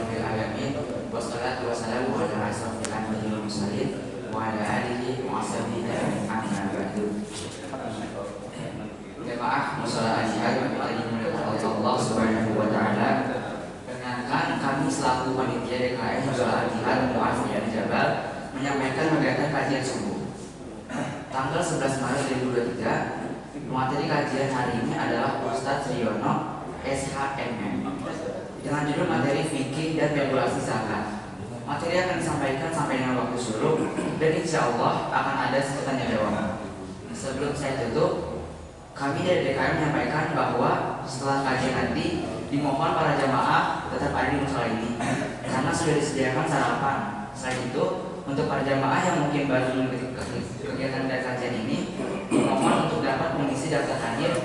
rabbil alamin. Wassalatu wassalamu ala asrofil anbiya'i wal mursalin wa ala alihi wa sahbihi amma ba'du. Jemaah mushola Al-Jihad yang dimuliakan oleh Allah Subhanahu wa taala. Perkenalkan, kami selaku panitia DKM mushola Al-Jihad Mu'adz bin Jabal menyampaikan kegiatan kajian subuh tanggal 11 Maret 2023. Materi kajian hari ini adalah Ustadz Riono SHMM dengan judul materi fikih dan regulasi zakat. Materi akan disampaikan sampai dengan waktu suruh dan insya Allah akan ada tanya jawab. Sebelum saya tutup, kami dari DKM menyampaikan bahwa setelah kajian nanti dimohon para jamaah tetap ada di musola ini karena sudah disediakan sarapan. Selain itu, untuk para jamaah yang mungkin baru mengikuti kegiatan dan kajian ini, dimohon untuk dapat mengisi daftar hadir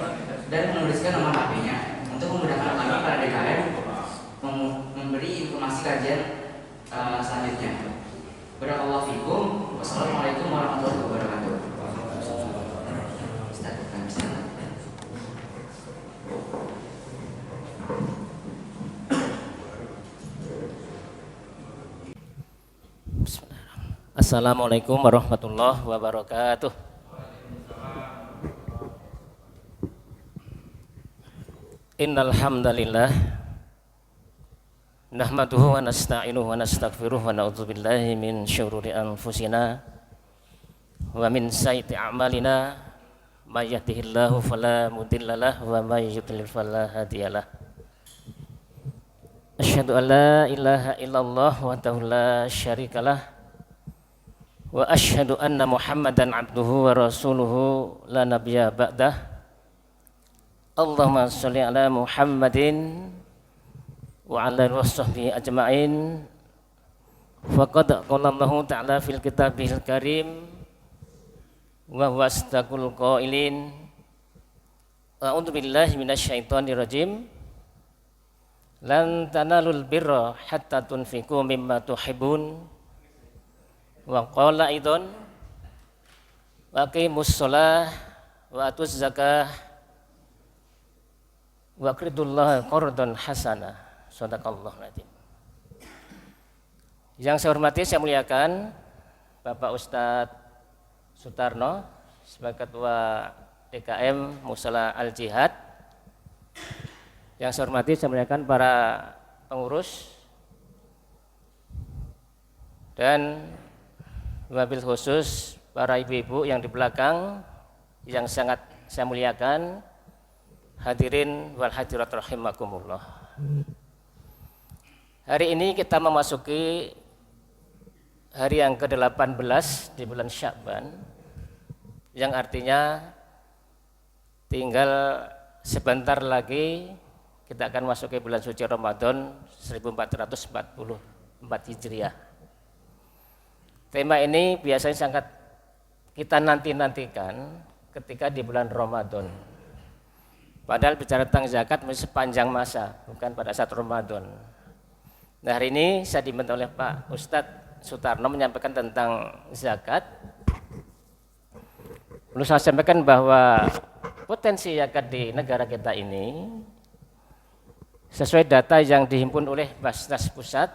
dan menuliskan nomor HP-nya untuk memudahkan kami para DKM memberi informasi kajian selanjutnya. Barakallahu fikum. Wassalamualaikum warahmatullahi wabarakatuh. Assalamualaikum warahmatullahi wabarakatuh. Innal hamdalillah nahmaduhu wa nasta'inuhu wa nastaghfiruh wa na'udzu billahi min syururi anfusina wa min sayyiati a'malina may yahdihillahu fala mudhillalah wa may yudlil fala hadiyalah. Asyhadu an la ilaha illallah wahdahu la syarikalah wa asyhadu anna Muhammadan abduhu wa rasuluhu la nabiyya ba'dah. Allahumma sholli ala Muhammadin wa ala washabbihi ajma'in. Faqad qala Allah ta'ala fil kitabihil karim wa huwa astaqul qailin. A'udzu billahi minasyaitonir rajim. Lan tanalul birra hatta tunfiqu mimma tuhibbun. Wa qala aidan wa aqimus shalah wa atuz zakah wa qridullaha qardan hasanah. Shadaqallahul adzim. Yang saya hormati, saya muliakan Bapak Ustadz Sutarno sebagai Ketua DKM Mushola Al-Jihad. Yang saya hormati, saya muliakan para pengurus dan wabil khusus para ibu-ibu yang di belakang yang sangat saya muliakan, hadirin wal hadirat rahimakumullah. Hari ini kita memasuki hari yang ke-18 di bulan Sya'ban, yang artinya tinggal sebentar lagi kita akan masuk ke bulan suci Ramadan 1444 Hijriah. Tema ini biasanya sangat kita nantikan ketika di bulan Ramadan. Padahal bicara tentang zakat masih sepanjang masa, bukan pada saat Ramadan. Nah, hari ini saya diminta oleh Pak Ustadz Sutarno menyampaikan tentang zakat. Perlu saya sampaikan bahwa potensi zakat di negara kita ini sesuai data yang dihimpun oleh Basnas Pusat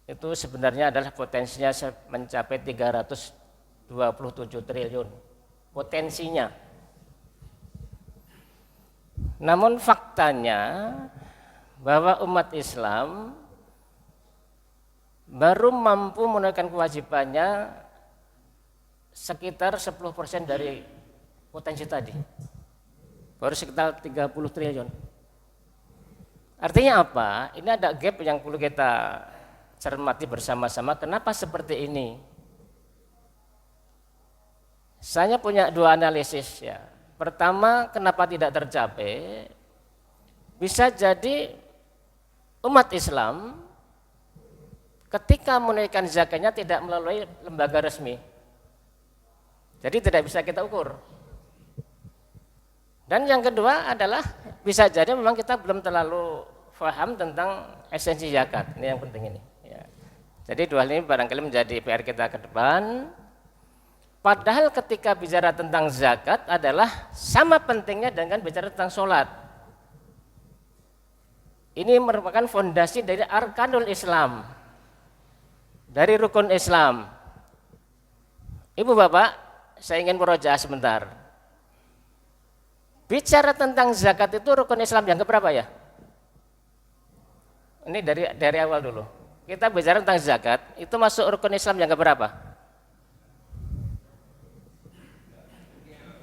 itu sebenarnya adalah potensinya mencapai 327 triliun potensinya. Namun faktanya bahwa umat Islam baru mampu menunaikan kewajibannya sekitar 10% dari potensi tadi. Baru sekitar 30 triliun. Artinya apa? Ini ada gap yang perlu kita cermati bersama-sama. Kenapa seperti ini? Saya punya dua analisis ya. Pertama, kenapa tidak tercapai? Bisa jadi umat Islam ketika menunaikan zakatnya tidak melalui lembaga resmi. Jadi tidak bisa kita ukur. Dan yang kedua adalah bisa jadi memang kita belum terlalu paham tentang esensi zakat. Ini yang penting ini. Ya. Jadi dua hal ini barangkali menjadi PR kita ke depan. Padahal ketika bicara tentang zakat adalah sama pentingnya dengan bicara tentang sholat. Ini merupakan fondasi dari arkanul Islam, dari rukun Islam. Ibu bapak, saya ingin murojaah sebentar. Bicara tentang zakat itu rukun Islam yang keberapa ya? Ini dari awal dulu. Kita bicara tentang zakat, itu masuk rukun Islam yang keberapa?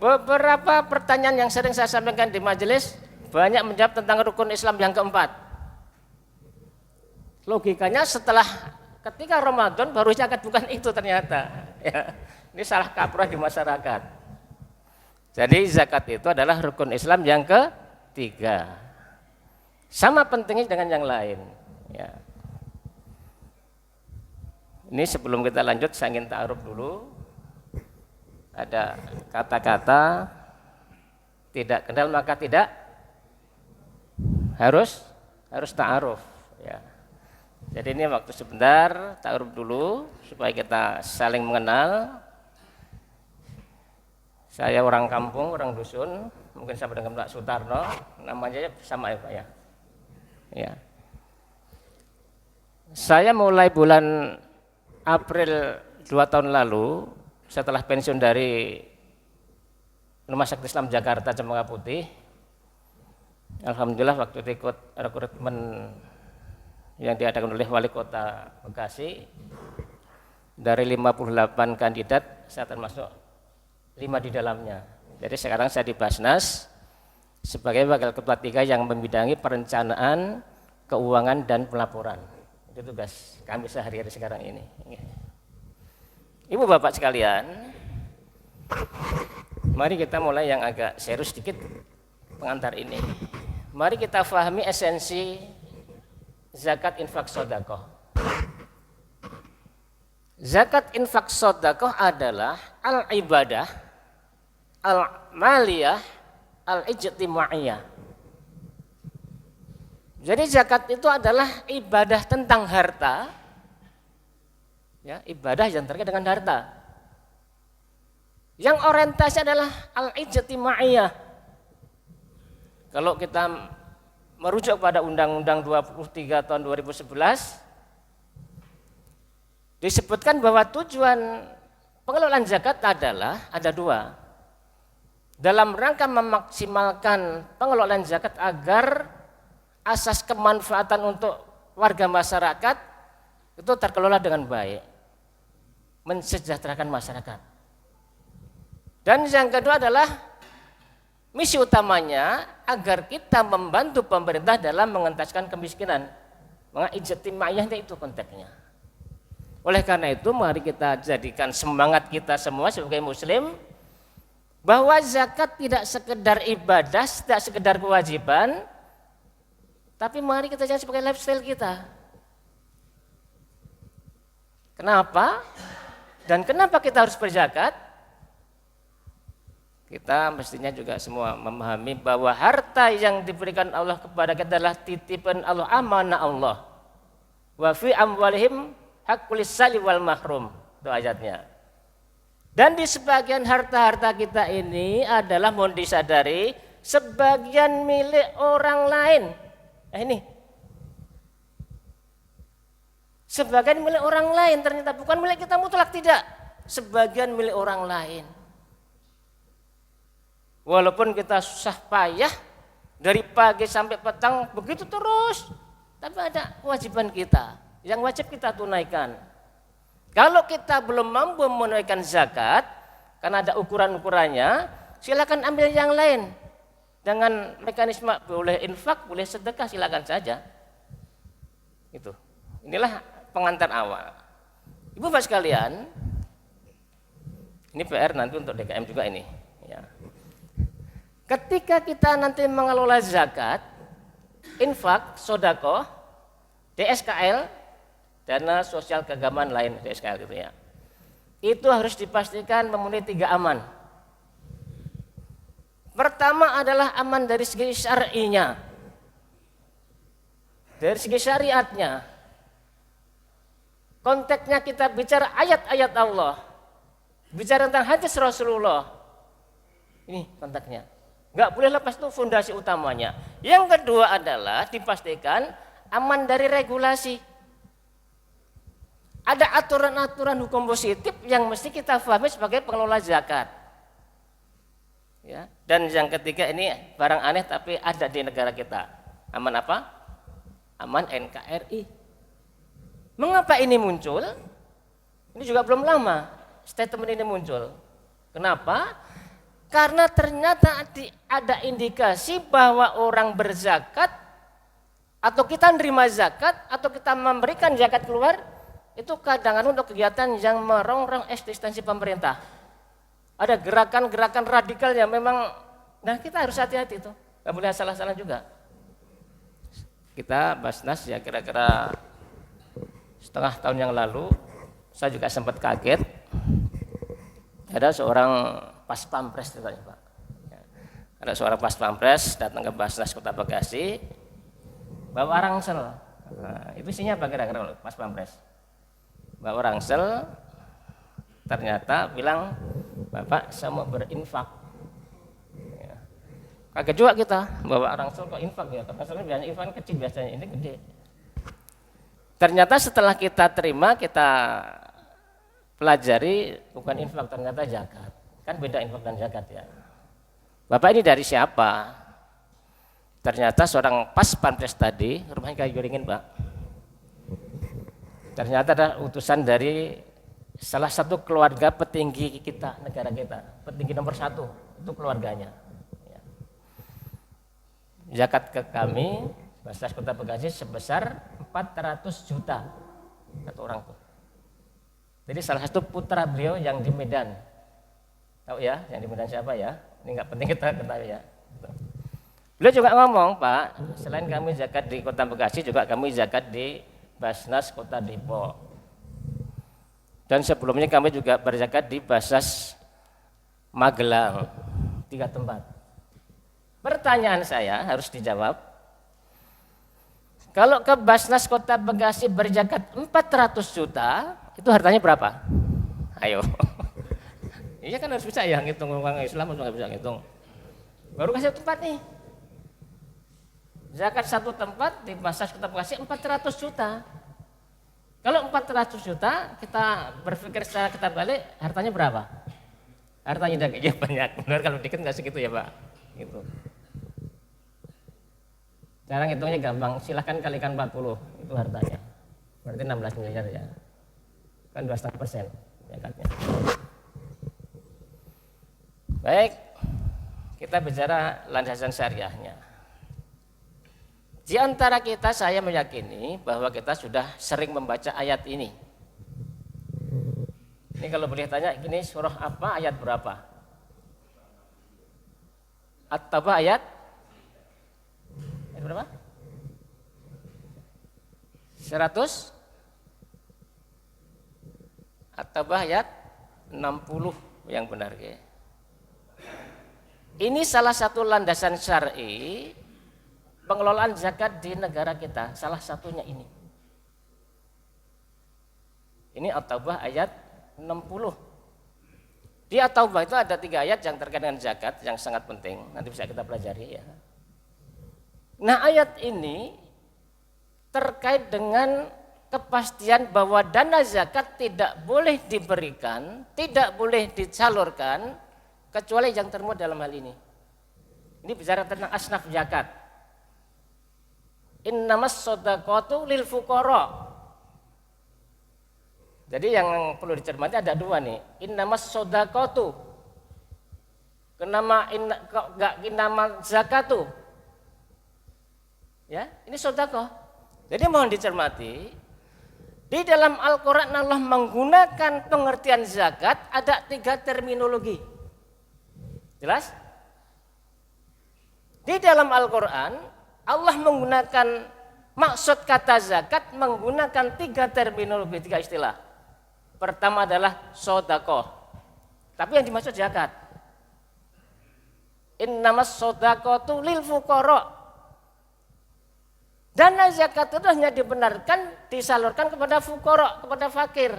Beberapa pertanyaan yang sering saya sampaikan di majelis banyak menjawab tentang rukun Islam yang keempat. Logikanya setelah ketika Ramadan baru zakat, bukan itu ternyata. Ya, ini salah kaprah di masyarakat. Jadi zakat itu adalah rukun Islam yang ketiga. Sama pentingnya dengan yang lain. Ya. Ini sebelum kita lanjut saya ingin ta'aruf dulu. Ada kata-kata tidak kenal maka tidak harus ta'aruf. Ya. Jadi ini waktu sebentar ta'aruf dulu supaya kita saling mengenal. Saya orang kampung, orang dusun, mungkin sama dengan Pak Sutarno, namanya sama ya Pak ya. Ya. Saya mulai bulan April 2 tahun lalu, setelah pensiun dari Rumah Sakit Islam Jakarta Cempaka Putih, alhamdulillah waktu itu ikut rekrutmen yang diadakan oleh Wali Kota Bekasi, dari 58 kandidat saya termasuk 5 di dalamnya. Jadi sekarang saya di Basnas sebagai Wakil Ketua 3 yang membidangi perencanaan, keuangan dan pelaporan. Itu tugas kami sehari-hari sekarang ini. Ibu bapak sekalian, mari kita mulai yang agak serius sedikit pengantar ini. Mari kita pahami esensi zakat, infak, sedekah. Zakat, infak, sedekah adalah al-ibadah, al-maliyah, al-ijtimaiyah. Jadi zakat itu adalah ibadah tentang harta, ya, ibadah yang terkait dengan harta. Yang orientasi adalah al-ijtimaiyah. Kalau kita merujuk pada Undang-Undang 23 tahun 2011, disebutkan bahwa tujuan pengelolaan zakat adalah ada 2. Dalam rangka memaksimalkan pengelolaan zakat agar asas kemanfaatan untuk warga masyarakat itu terkelola dengan baik, mensejahterakan masyarakat. Dan yang kedua adalah misi utamanya agar kita membantu pemerintah dalam mengentaskan kemiskinan. Maka ijtimaiyah itu konteksnya. Oleh karena itu mari kita jadikan semangat kita semua sebagai muslim bahwa zakat tidak sekedar ibadah, tidak sekedar kewajiban, tapi mari kita jadikan sebagai lifestyle kita. Kenapa? Dan kenapa kita harus berzakat? Kita mestinya juga semua memahami bahwa harta yang diberikan Allah kepada kita adalah titipan Allah, amanah Allah. Wa fi amwalihim haqqul lis-sa'ili wal mahrum. Itu ayatnya. Dan di sebagian harta-harta kita ini adalah mohon disadari sebagian milik orang lain. Ini sebagian milik orang lain, ternyata bukan milik kita mutlak, tidak. Sebagian milik orang lain. Walaupun kita susah payah dari pagi sampai petang begitu terus, tapi ada kewajiban kita yang wajib kita tunaikan. Kalau kita belum mampu menunaikan zakat karena ada ukuran-ukurannya, silakan ambil yang lain. Dengan mekanisme boleh infak, boleh sedekah, silakan saja. Itu. Inilah pengantar awal. Ibu bapak sekalian, ini PR nanti untuk DKM juga ini. Ya. Ketika kita nanti mengelola zakat, infak, sedekah, DSKL, dana sosial keagamaan lain, DSKL gitu ya, itu harus dipastikan memenuhi 3 aman. Pertama adalah aman dari segi syar'inya, dari segi syariatnya. Konteksnya kita bicara ayat-ayat Allah, bicara tentang hadis Rasulullah. Ini konteksnya. Nggak boleh lepas, itu fondasi utamanya. Yang kedua adalah dipastikan aman dari regulasi. Ada aturan-aturan hukum positif yang mesti kita pahami sebagai pengelola zakat. Ya. Dan yang ketiga ini barang aneh tapi ada di negara kita. Aman apa? Aman NKRI. Mengapa ini muncul? Ini juga belum lama statement ini muncul. Kenapa? Karena ternyata ada indikasi bahwa orang berzakat atau kita menerima zakat atau kita memberikan zakat keluar itu kadang-kadang untuk kegiatan yang merongrong eksistensi pemerintah. Ada gerakan-gerakan radikal yang memang, nah kita harus hati-hati itu, nggak boleh salah-salah juga. Kita Basnas ya kira-kira setengah tahun yang lalu, saya juga sempat kaget. Ada seorang pas pampres katanya Pak. Ada seorang pas pampres datang ke Basnas Kota Bekasi, bawa rangsel. Nah, itu isinya apa kira-kira pas pampres? Bawa rangsel, ternyata bilang, Bapak saya mau berinfak. Ya. Kaget juga kita, bawa rangsel kok infak ya, karena biasanya infak kecil biasanya, ini gede. Ternyata setelah kita terima, kita pelajari bukan infak, ternyata zakat. Kan beda infak dan zakat ya. Bapak ini dari siapa? Ternyata seorang pas pampres tadi, rumahnya kayu ringin Pak. Ternyata ada utusan dari salah satu keluarga petinggi kita, negara kita, petinggi nomor 1 itu keluarganya. Ya. Zakat ke kami, Basnas Kota Bekasi sebesar 400 juta satu orang tuh. Jadi salah satu putra beliau yang di Medan, tahu ya, yang di Medan siapa ya? Ini nggak penting kita ketahui ya. Beliau juga ngomong, Pak, selain kami zakat di Kota Bekasi, juga kami zakat di Basnas Kota Depok. Dan sebelumnya kami juga berzakat di Basnas Magelang, 3 tempat. Pertanyaan saya harus dijawab. Kalau ke Basnas Kota Bekasi berzakat 400 juta, itu hartanya berapa? Ayo. Iya kan harus bisa ya ngitung, orang Islam harus bisa ngitung. Baru kasih tempat nih. Zakat satu tempat di Basnas Kota Bekasi 400 juta. Kalau 400 juta kita berpikir secara kita balik, hartanya berapa? Hartanya udah ya banyak. Benar kalau dikit nggak segitu ya Pak. Gitu. Cara ngitungnya gampang, silahkan kalikan 40 itu hartanya. Berarti 16 miliar ya. Kan 2,5% zakatnya. Baik, kita bicara landasan syariahnya. Di antara kita saya meyakini bahwa kita sudah sering membaca ayat ini. Ini kalau boleh tanya, ini surah apa, ayat berapa? At-Taubah ayat berapa? 100? At-Taubah ayat 60 yang benar ya. Ini salah satu landasan syar'i pengelolaan zakat di negara kita, salah satunya ini. Ini At-Taubah ayat 60. Di At-Taubah itu ada 3 ayat yang terkait dengan zakat yang sangat penting, nanti bisa kita pelajari ya. Nah ayat ini terkait dengan kepastian bahwa dana zakat tidak boleh diberikan, tidak boleh disalurkan kecuali yang termuat dalam hal ini. Ini bicara tentang asnaf zakat. Innamas shadaqatu lil fuqara. Jadi yang perlu dicermati ada 2 nih. Innamas shadaqatu. Kenama zakatu. Ya, ini sedekah. Jadi mohon dicermati. Di dalam Al-Qur'an Allah menggunakan pengertian zakat ada 3 terminologi. Jelas? Di dalam Al-Qur'an Allah menggunakan maksud kata zakat menggunakan 3 terminologi, 3 istilah. Pertama adalah sedekah. Tapi yang dimaksud zakat. Innamas shadaqatu lil fuqara. Dana zakat itu hanya dibenarkan disalurkan kepada fuqara, kepada fakir.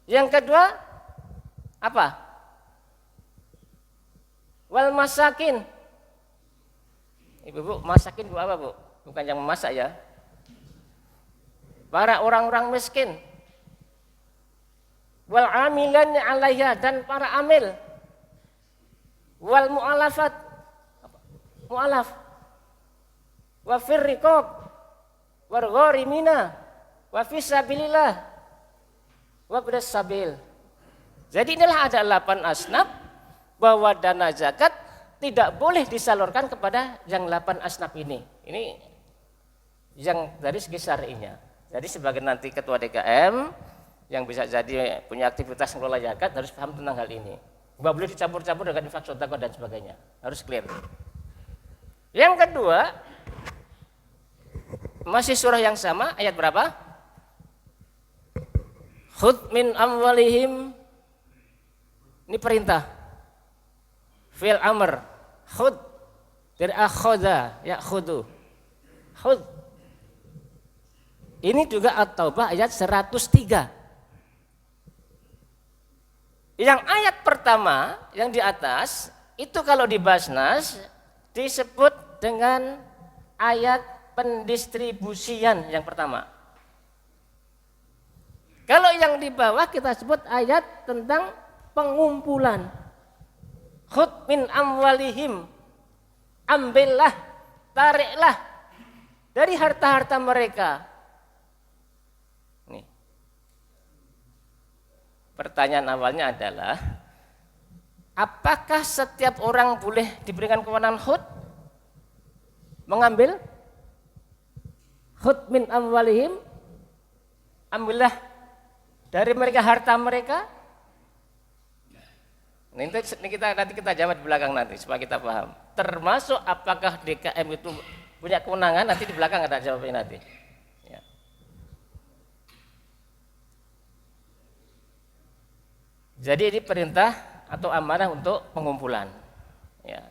Yang kedua apa? wal masakin. Ibu-ibu, masakin bu apa bu? Bukan yang memasak ya. Para orang-orang miskin. Wal amilan 'alaiha, dan para amil. Wal mu'alafat, mu'alaf. Wa fir riqab, wal gharimina, wa fi sabilillah, wa bdas sabil. Jadi inilah ada 8 asnaf bahwa dana zakat tidak boleh disalurkan kepada yang 8 asnaf ini. Ini yang dari segi syar'inya. Jadi sebagai nanti ketua DKM yang bisa jadi punya aktivitas mengelola zakat harus paham tentang hal ini. Nggak boleh dicampur-campur dengan infak sedekah dan sebagainya. Harus clear. Yang kedua, masih surah yang sama, ayat berapa? Khudh min amwalihim, ini perintah. Fil amr. Khud dari akhadha, ya khudu. Khud. Ini juga At-Taubah ayat 103. Yang ayat pertama yang di atas itu kalau di Basnas disebut dengan ayat pendistribusian yang pertama. Kalau yang di bawah kita sebut ayat tentang pengumpulan. Khud min amwalihim, ambillah, tariklah dari harta-harta mereka. Nih. Pertanyaan awalnya adalah, apakah setiap orang boleh diberikan kewenangan khud? Mengambil? Khud min amwalihim, ambillah dari mereka harta mereka. Nanti kita jawab di belakang nanti supaya kita paham. Termasuk apakah DKM itu punya kewenangan, nanti di belakang ada jawabnya nanti. Ya. Jadi ini perintah atau amanah untuk pengumpulan. Ya.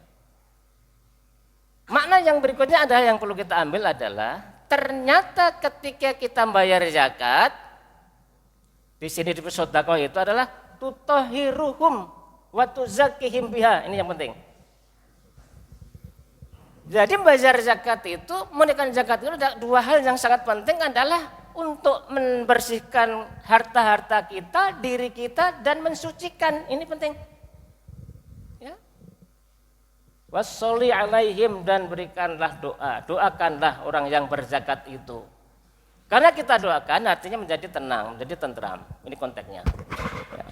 Makna yang berikutnya adalah yang perlu kita ambil adalah ternyata ketika kita bayar zakat di sini di sedekah itu adalah tutahhiruhum wa tuzakkihim biha. Ini yang penting. Jadi bayar zakat itu, menunaikan zakat itu ada 2 hal yang sangat penting adalah untuk membersihkan harta-harta kita, diri kita dan mensucikan. Ini penting. Ya. Washolli alaihim, dan berikanlah doa, doakanlah orang yang berzakat itu. Karena kita doakan artinya menjadi tenang, menjadi tentram. Ini konteksnya. Ya.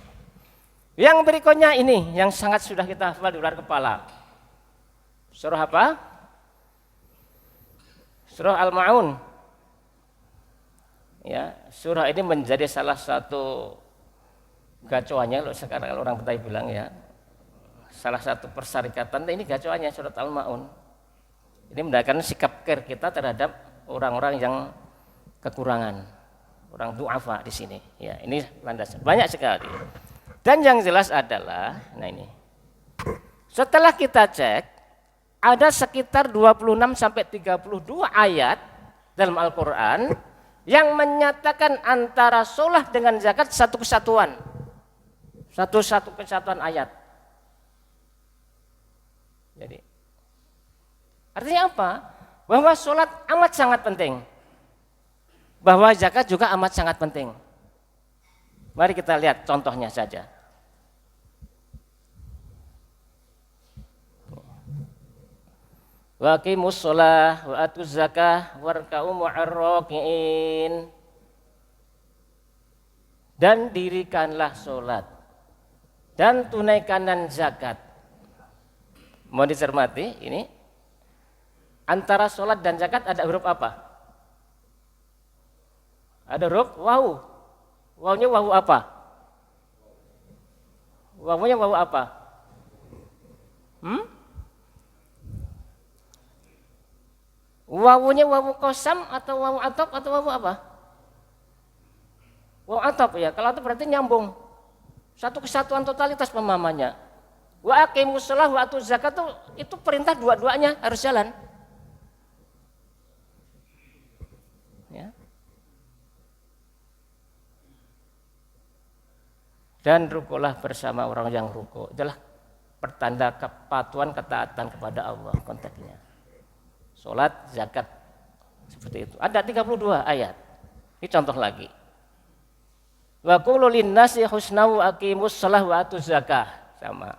Yang berikutnya ini yang sangat sudah kita hafal di luar kepala. Surah apa? Surah Al-Ma'un. Ya, surah ini menjadi salah satu gacoannya kalau sekarang orang Betawi bilang ya. Salah satu persyarikatan ini gacoannya surah Al-Ma'un. Ini menandakan sikap care kita terhadap orang-orang yang kekurangan, orang du'afa di sini. Ya, ini landasan banyak sekali. Dan yang jelas adalah, nah ini, setelah kita cek, ada sekitar 26 sampai 32 ayat dalam Al-Quran yang menyatakan antara sholat dengan zakat satu kesatuan. Satu kesatuan ayat. Jadi, artinya apa? Bahwa sholat amat sangat penting. Bahwa zakat juga amat sangat penting. Mari kita lihat contohnya saja. Wa aqimus shalah wa atuz zakah warka'u ma'ar raki'in. Dan dirikanlah sholat dan tunaikanlah zakat. Mau dicermati ini antara sholat dan zakat ada huruf apa? Ada huruf waw. Wawnya waw apa? Wawnya waw apa? Wawunya wawu kosam atau wawu atop atau wawu apa? Wawu atop ya. Kalau itu berarti nyambung. Satu kesatuan totalitas pemahamannya. Wa aqimus shalah wa atuz zakat itu perintah dua-duanya harus jalan. Ya. Dan rukulah bersama orang yang ruku. Itulah pertanda kepatuhan, ketaatan kepada Allah konteksnya. Salat, zakat, seperti itu. Ada 32 ayat. Ini contoh lagi. Wa qulu linnasi husna wa aqimus shalah wa atuz zakah, sama.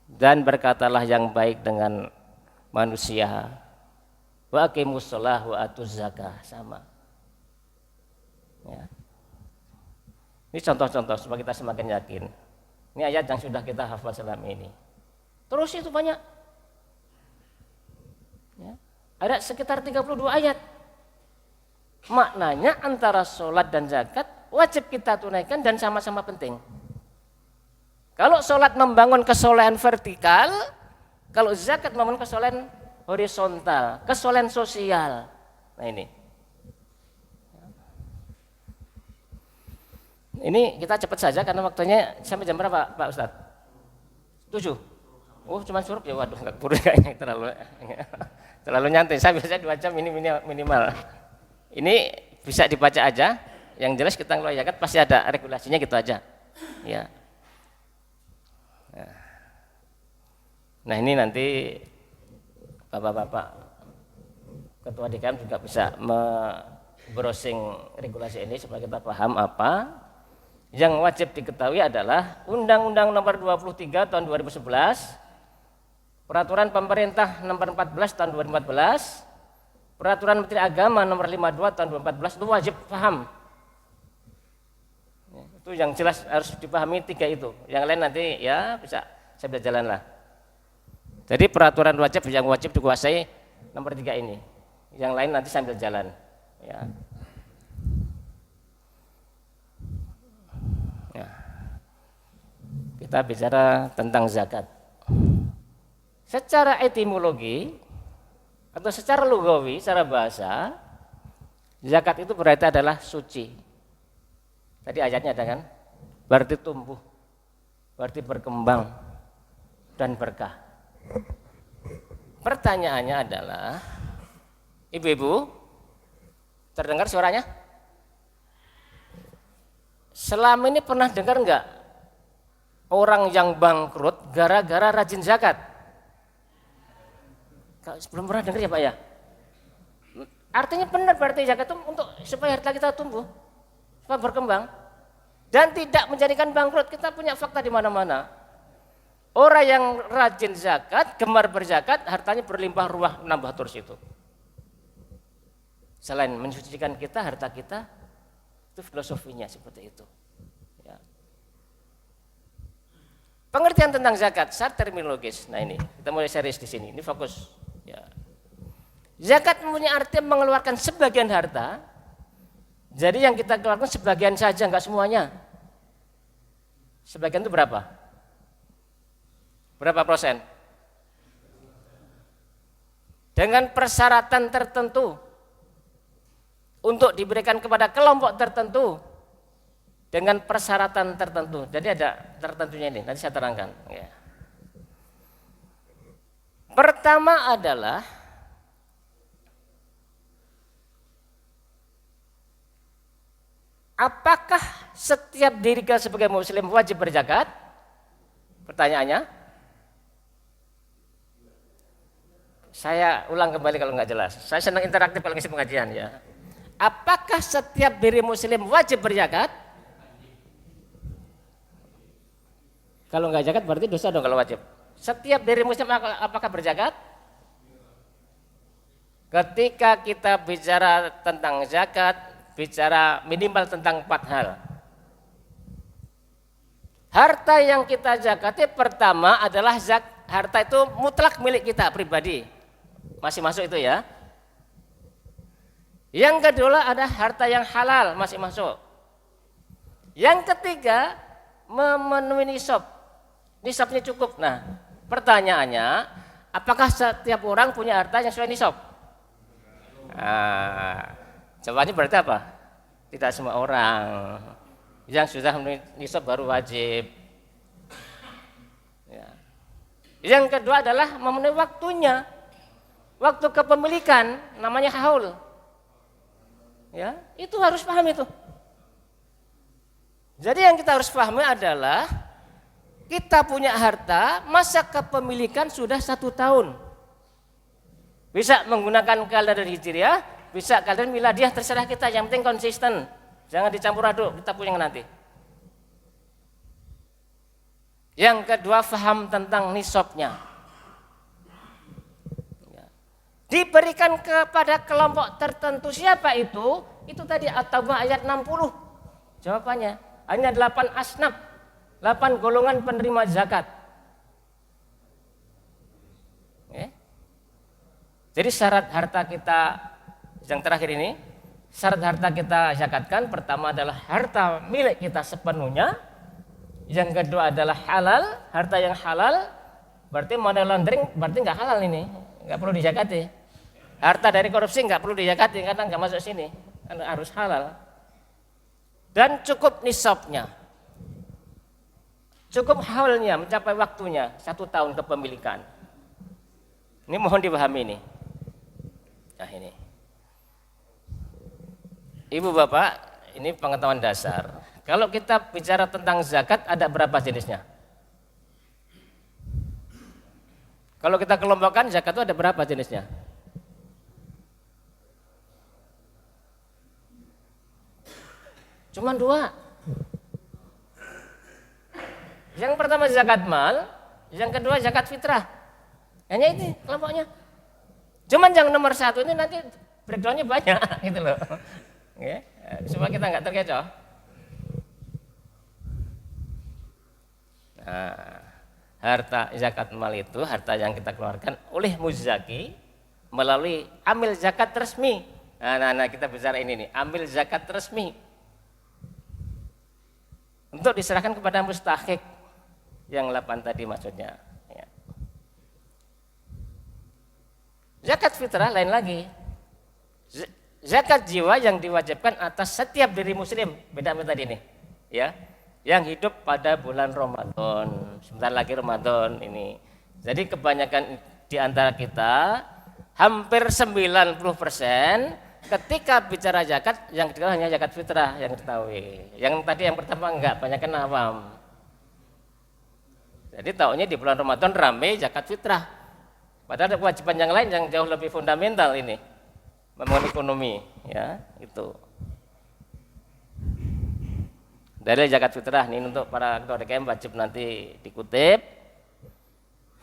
Dan berkatalah yang baik dengan manusia. Wa aqimus shalah wa atuz zakah, sama. Ya. Ini contoh-contoh supaya kita semakin yakin. Ini ayat yang sudah kita hafal selama ini. Terus itu banyak. Ya. Ada sekitar 32 ayat. Maknanya antara sholat dan zakat wajib kita tunaikan dan sama-sama penting. Kalau sholat membangun kesolehan vertikal, kalau zakat membangun kesolehan horizontal, kesolehan sosial. Nah ini. Ini kita cepat saja karena waktunya sampai jam berapa Pak Ustadz? 7. Oh cuma surup ya, waduh nggak kurang kayaknya, terlalu nyantai. Saya biasa 2 jam ini minimal. Ini bisa dibaca aja. Yang jelas kita ngeluarin zakat pasti ada regulasinya gitu aja. Ya. Nah ini nanti bapak-bapak ketua DKM juga bisa browsing regulasi ini supaya kita paham apa. Yang wajib diketahui adalah Undang-Undang Nomor 23 Tahun 2011, Peraturan Pemerintah Nomor 14 Tahun 2014, Peraturan Menteri Agama Nomor 52 Tahun 2014 itu wajib paham. Itu yang jelas harus dipahami 3 itu. Yang lain nanti ya bisa saya bisa jalan lah. Jadi peraturan wajib yang wajib dikuasai nomor 3 ini. Yang lain nanti sambil jalan. Ya. Kita bicara tentang zakat. Secara etimologi atau secara lugawi, secara bahasa, zakat itu berarti adalah suci. Tadi ayatnya ada kan? Berarti tumbuh, berarti berkembang dan berkah. Pertanyaannya adalah, ibu-ibu, terdengar suaranya? Selama ini pernah dengar enggak orang yang bangkrut gara-gara rajin zakat? Belum pernah dengar ya Pak ya? Artinya benar berarti zakat itu untuk supaya harta kita tumbuh, supaya berkembang dan tidak menjadikan bangkrut. Kita punya fakta di mana-mana. Orang yang rajin zakat, gemar berzakat, hartanya berlimpah ruah, nambah terus itu. Selain mensucikan kita, harta kita, itu filosofinya seperti itu. Ya. Pengertian tentang zakat secara terminologis. Nah ini kita mulai serius di sini. Ini fokus. Ya. Zakat mempunyai arti mengeluarkan sebagian harta. Jadi yang kita keluarkan sebagian saja, enggak semuanya. Sebagian itu berapa? Berapa persen? Dengan persyaratan tertentu untuk diberikan kepada kelompok tertentu. Dengan persyaratan tertentu. Jadi ada tertentunya ini, nanti saya terangkan. Ya. Pertama adalah apakah setiap diri kita sebagai muslim wajib berzakat? Pertanyaannya. Saya ulang kembali kalau nggak jelas. Saya senang interaktif kalau ngisi pengajian ya. Apakah setiap diri muslim wajib berzakat? Kalau nggak zakat berarti dosa dong kalau wajib. Setiap diri muslim apakah berzakat? Ketika kita bicara tentang zakat, bicara minimal tentang 4 hal. Harta yang kita zakati pertama adalah harta itu mutlak milik kita pribadi. Masih masuk itu ya. Yang kedua ada harta yang halal, masih masuk. Yang ketiga memenuhi nisab. Nisabnya cukup. Nah, pertanyaannya, apakah setiap orang punya harta yang sesuai nisab? Nah, jawabannya berarti apa? Tidak semua orang. Yang sudah memenuhi nisab baru wajib. Ya. Yang kedua adalah memenuhi waktunya. Waktu kepemilikan namanya haul. Ya, itu harus paham itu. Jadi yang kita harus pahami adalah kita punya harta, masa kepemilikan sudah 1 tahun. Bisa menggunakan kalender hijriah, bisa kalender miladiah, terserah kita, yang penting konsisten. Jangan dicampur aduk, kita punya nanti. Yang kedua, faham tentang nisabnya. Diberikan kepada kelompok tertentu, siapa itu? Itu tadi At-Taubah ayat 60. Jawabannya hanya 8 asnaf, 8 golongan penerima zakat. Jadi syarat harta kita yang terakhir ini, syarat harta kita zakatkan, pertama adalah harta milik kita sepenuhnya. Yang kedua adalah halal, harta yang halal, berarti money laundering berarti nggak halal ini, nggak perlu dizakati. Harta dari korupsi nggak perlu dizakati karena nggak masuk sini, harus halal. Dan cukup nisabnya, cukup haulnya, mencapai waktunya 1 tahun kepemilikan. Ini mohon dipahami ini. Nah ini, Ibu Bapak, ini pengetahuan dasar. Kalau kita bicara tentang zakat, ada berapa jenisnya? Kalau kita kelompokkan zakat itu ada berapa jenisnya? Cuma 2. Yang pertama zakat mal, yang kedua zakat fitrah. Hanya ini kelompoknya. Cuman yang nomor 1 ini nanti breakdownnya banyak gitu loh. Ya, supaya kita nggak terkecoh. Nah, harta zakat mal itu harta yang kita keluarkan oleh muzaki melalui amil zakat resmi. Nah, kita bicara ini nih, amil zakat resmi. Untuk diserahkan kepada mustahik yang 8 tadi maksudnya. Ya. Zakat fitrah lain lagi. Zakat jiwa yang diwajibkan atas setiap diri muslim, beda sama tadi nih. Ya. Yang hidup pada bulan Ramadan. Sebentar lagi Ramadan ini. Jadi kebanyakan di antara kita hampir 90% ketika bicara zakat yang kedua hanya zakat fitrah yang diketahui. Yang tadi yang pertama enggak, banyak kan awam. Jadi taunya di bulan Ramadan ramai zakat fitrah. Padahal ada kewajiban yang lain yang jauh lebih fundamental ini. Membangun ekonomi, ya, itu. Dari zakat fitrah ini untuk para ketua DKM wajib nanti dikutip.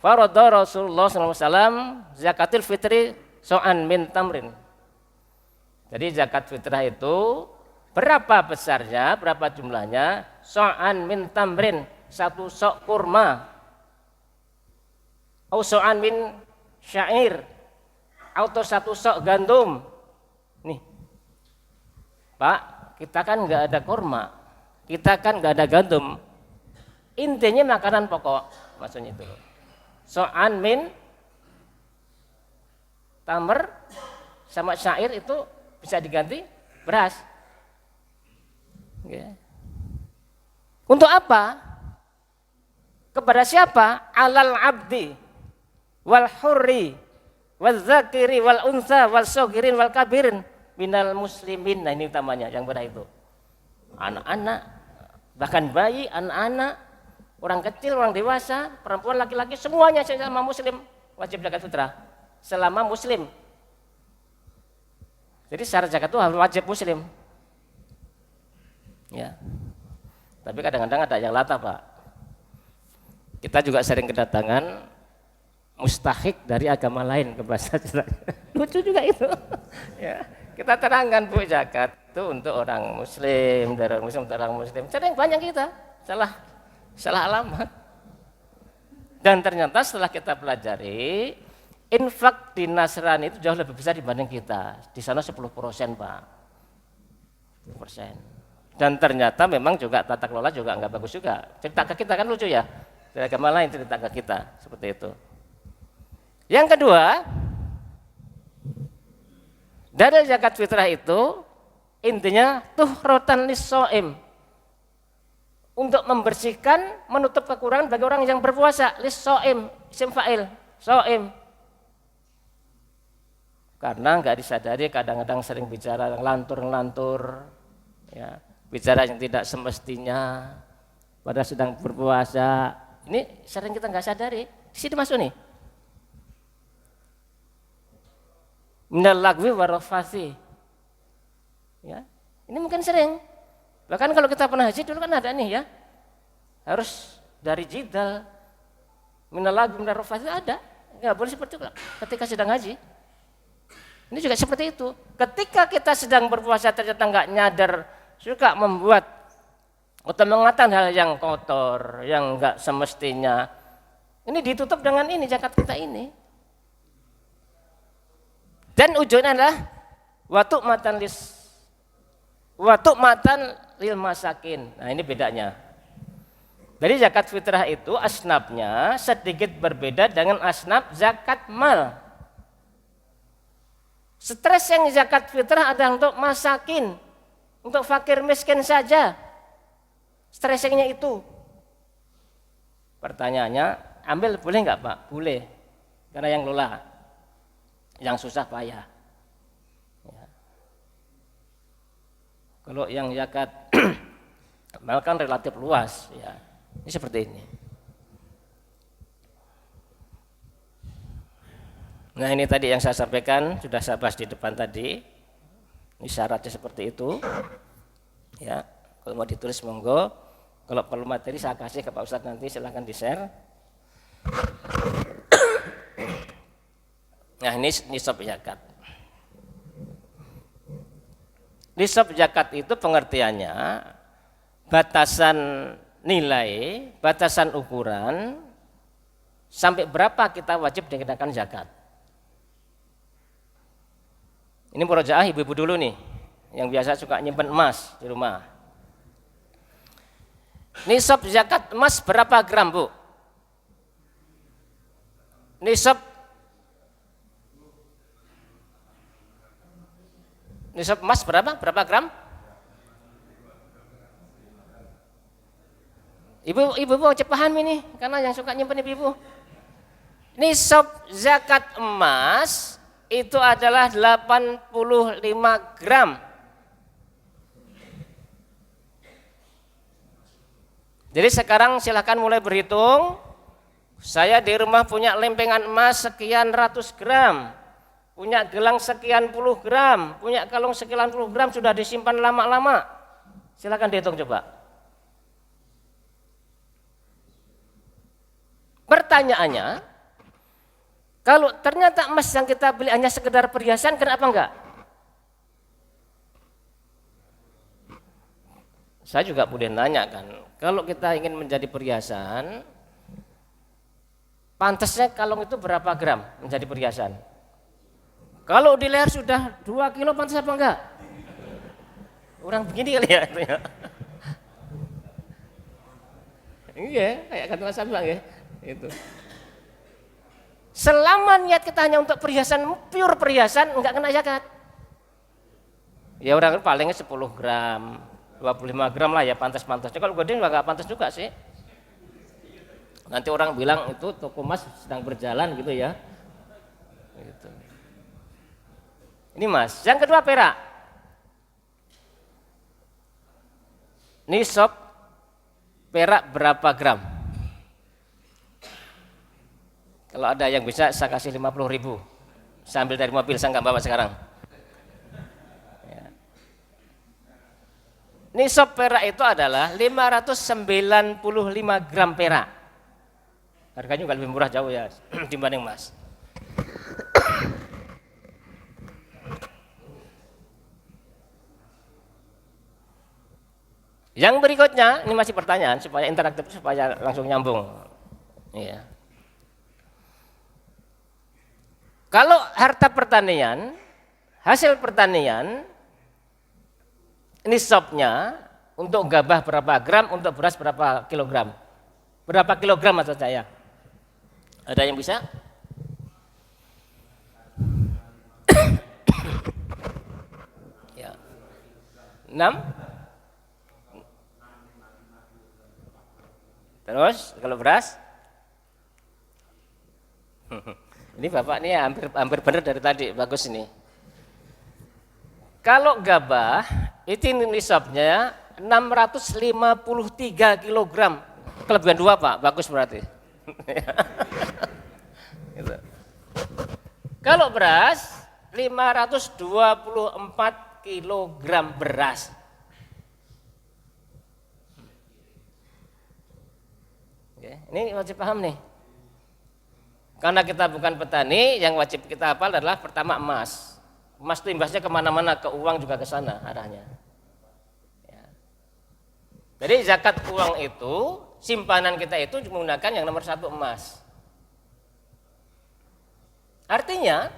Faradha Rasulullah SAW zakatil fitri so'an min tamrin. Jadi zakat fitrah itu berapa besarnya, berapa jumlahnya? So'an min tamrin, 1 sok kurma. Au so'an min syair, atau 1 sok gandum. Nih, Pak, kita kan nggak ada kurma, kita kan nggak ada gandum. Intinya makanan pokok, maksudnya itu. So'an min tamr sama syair itu bisa diganti beras. Okay. Untuk apa? Kepada siapa? Alal abdi wal hurri wal zakiri wal unsa wal sogirin wal kabirin minal muslimin. Nah ini utamanya yang benar itu. Anak-anak, bahkan bayi, anak-anak, orang kecil, orang dewasa, perempuan, laki-laki, semuanya selama muslim wajib zakat fitrah. Selama muslim. Jadi syarat zakat itu harus wajib muslim. Ya. Tapi kadang-kadang ada yang latah, Pak. Kita juga sering kedatangan mustahik dari agama lain ke bahasa Jawa. Lucu juga itu. Ya. Kita terangkan Bu, zakat itu untuk orang muslim, dari orang muslim untuk orang muslim. Sering banyak kita salah alamat. Dan ternyata setelah kita pelajari, infak di Nasrani itu jauh lebih besar dibanding kita. Di sana 10%, Pak. 10%. Dan ternyata memang juga tata kelola juga enggak bagus juga. Cerita ke kita kan lucu ya. Dari agama lain cerita ke kita seperti itu. Yang kedua, dari zakat fitrah itu intinya tuhrotan lis-shaim, untuk membersihkan, menutup kekurangan bagi orang yang berpuasa. Lis-shaim, isim fa'il, shaim. Karena enggak disadari kadang-kadang sering bicara ngelantur, ya, bicara yang tidak semestinya, padahal sedang berpuasa, Ini sering kita nggak sadari. Di sini masuk nih. Minal lagwi warafasi. Ya, ini mungkin sering. Bahkan kalau kita pernah haji dulu kan ada nih ya. Harus dari jidal. Minal lagwi warafasi ada. Nggak boleh seperti itu ketika sedang haji. Ini juga seperti itu. Ketika kita sedang berpuasa ternyata nggak nyadar, suka membuat atau mengatakan hal yang kotor, yang nggak semestinya. Ini ditutup dengan ini zakat kita ini. Dan ujungnya adalah waktu matan lil masakin. Nah ini bedanya. Jadi zakat fitrah itu asnafnya sedikit berbeda dengan asnaf zakat mal. Stres yang zakat fitrah adalah untuk masakin, untuk fakir miskin saja. Stresnya itu. Pertanyaannya, ambil boleh nggak Pak? Boleh, karena yang lola, yang susah payah. Ya. Kalau yang zakat mal kan relatif luas, ya. Ini seperti ini. Nah ini tadi yang saya sampaikan, sudah saya bahas di depan tadi. Ini syaratnya seperti itu. Ya, kalau mau ditulis monggo. Kalau perlu materi saya kasih ke Pak Ustadz nanti, silahkan di-share. Nah ini nisab zakat. Nisab zakat itu pengertiannya batasan nilai, batasan ukuran sampai berapa kita wajib dikenakan zakat. Ini murojaah ibu-ibu dulu nih, yang biasa suka nyimpen emas di rumah. Nisab zakat emas berapa gram Bu? Nisab emas berapa? Berapa gram? Ibu wajib paham ini, karena yang suka nyimpen ibu-ibu. Nisab zakat emas itu adalah 85 gram. Jadi sekarang silahkan mulai berhitung. Saya di rumah punya lempengan emas sekian ratus gram, punya gelang sekian puluh gram, punya kalung sekian puluh gram, sudah disimpan lama-lama. Silahkan dihitung coba. Pertanyaannya, kalau ternyata emas yang kita beli hanya sekedar perhiasan, kenapa enggak? Saya juga boleh nanya kan, kalau kita ingin menjadi perhiasan, pantasnya kalung itu berapa gram menjadi perhiasan? Kalau di leher sudah 2 kilo pantas apa enggak? Orang begini kali ya. Iya, kayak kata Mas Abang ya. Itu. Selama niat kita hanya untuk perhiasan, pure perhiasan, enggak kena zakat. Ya orang palingnya 10 gram, 25 gram lah ya pantas-pantasnya. Kalau gede enggak pantas juga sih. Nanti orang bilang itu toko emas sedang berjalan gitu ya. Gitu. Ini Mas. Yang kedua perak. Nisab perak berapa gram? Kalau ada yang bisa saya kasih 50.000. Saya ambil dari mobil, saya enggak bawa sekarang. Ya. Nisab perak itu adalah 595 gram perak. Harganya juga lebih murah jauh ya dibanding emas. Yang berikutnya, ini masih pertanyaan supaya interaktif, supaya langsung nyambung. Iya. Kalau harta pertanian, hasil pertanian, nisabnya untuk gabah berapa gram, untuk beras berapa kilogram? Berapa kilogram maksud saya? Ada yang bisa? Ya. 6? Terus kalau beras? Ini Bapak ini hampir benar dari tadi, bagus ini. Kalau gabah itu nisabnya 653 kilogram. kelebihan 2 Pak, bagus berarti. Gitu. Kalau beras 524 kilogram beras. Oke, ini wajib paham nih. Karena kita bukan petani, yang wajib kita hafal adalah pertama emas. Emas itu imbasnya kemana-mana, ke uang juga ke sana arahnya. Ya. Jadi zakat uang itu, simpanan kita itu menggunakan yang nomor 1 emas. Artinya,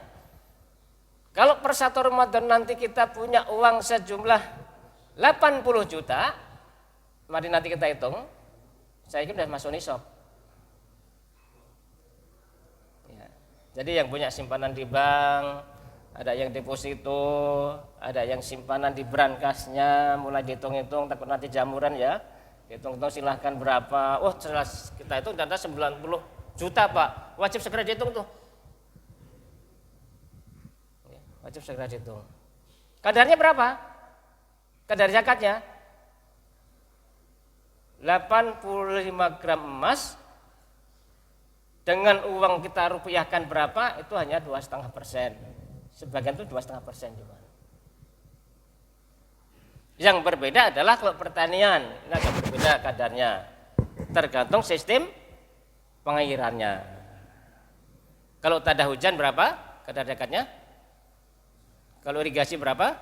kalau per 1 Ramadan nanti kita punya uang sejumlah 80 juta, mari nanti kita hitung, saya kira sudah masuk nisab. Ya. Jadi yang punya simpanan di bank, ada yang deposito, ada yang simpanan di brankasnya, mulai dihitung-hitung, takut nanti jamuran ya. Hitung-hitung silahkan berapa, oh jelas kita itu data 90 juta Pak, wajib segera dihitung tuh. Wajib segera dihitung. Kadarnya berapa? Kadar zakatnya 85 gram emas dengan uang kita rupiahkan berapa? Itu hanya 2,5%. Sebagian itu 2,5% juga. Yang berbeda adalah kalau pertanian, ini agak berbeda kadarnya. Tergantung sistem pengairannya. Kalau tak ada hujan berapa kadar zakatnya? Kalau irigasi berapa?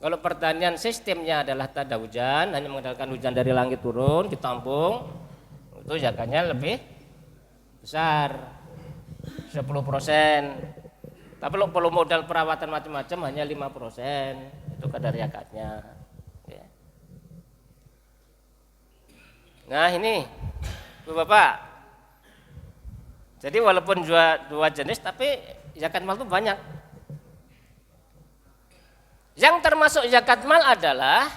Kalau pertanian sistemnya adalah tak ada hujan, hanya mengandalkan hujan dari langit turun, ditampung, itu zakatnya lebih besar, 10%. Tapi kalau perlu modal perawatan macam-macam hanya 5%, itu kadar zakatnya. Nah ini, Bapak. Jadi walaupun dua jenis, tapi zakat mal itu banyak. Yang termasuk zakat mal adalah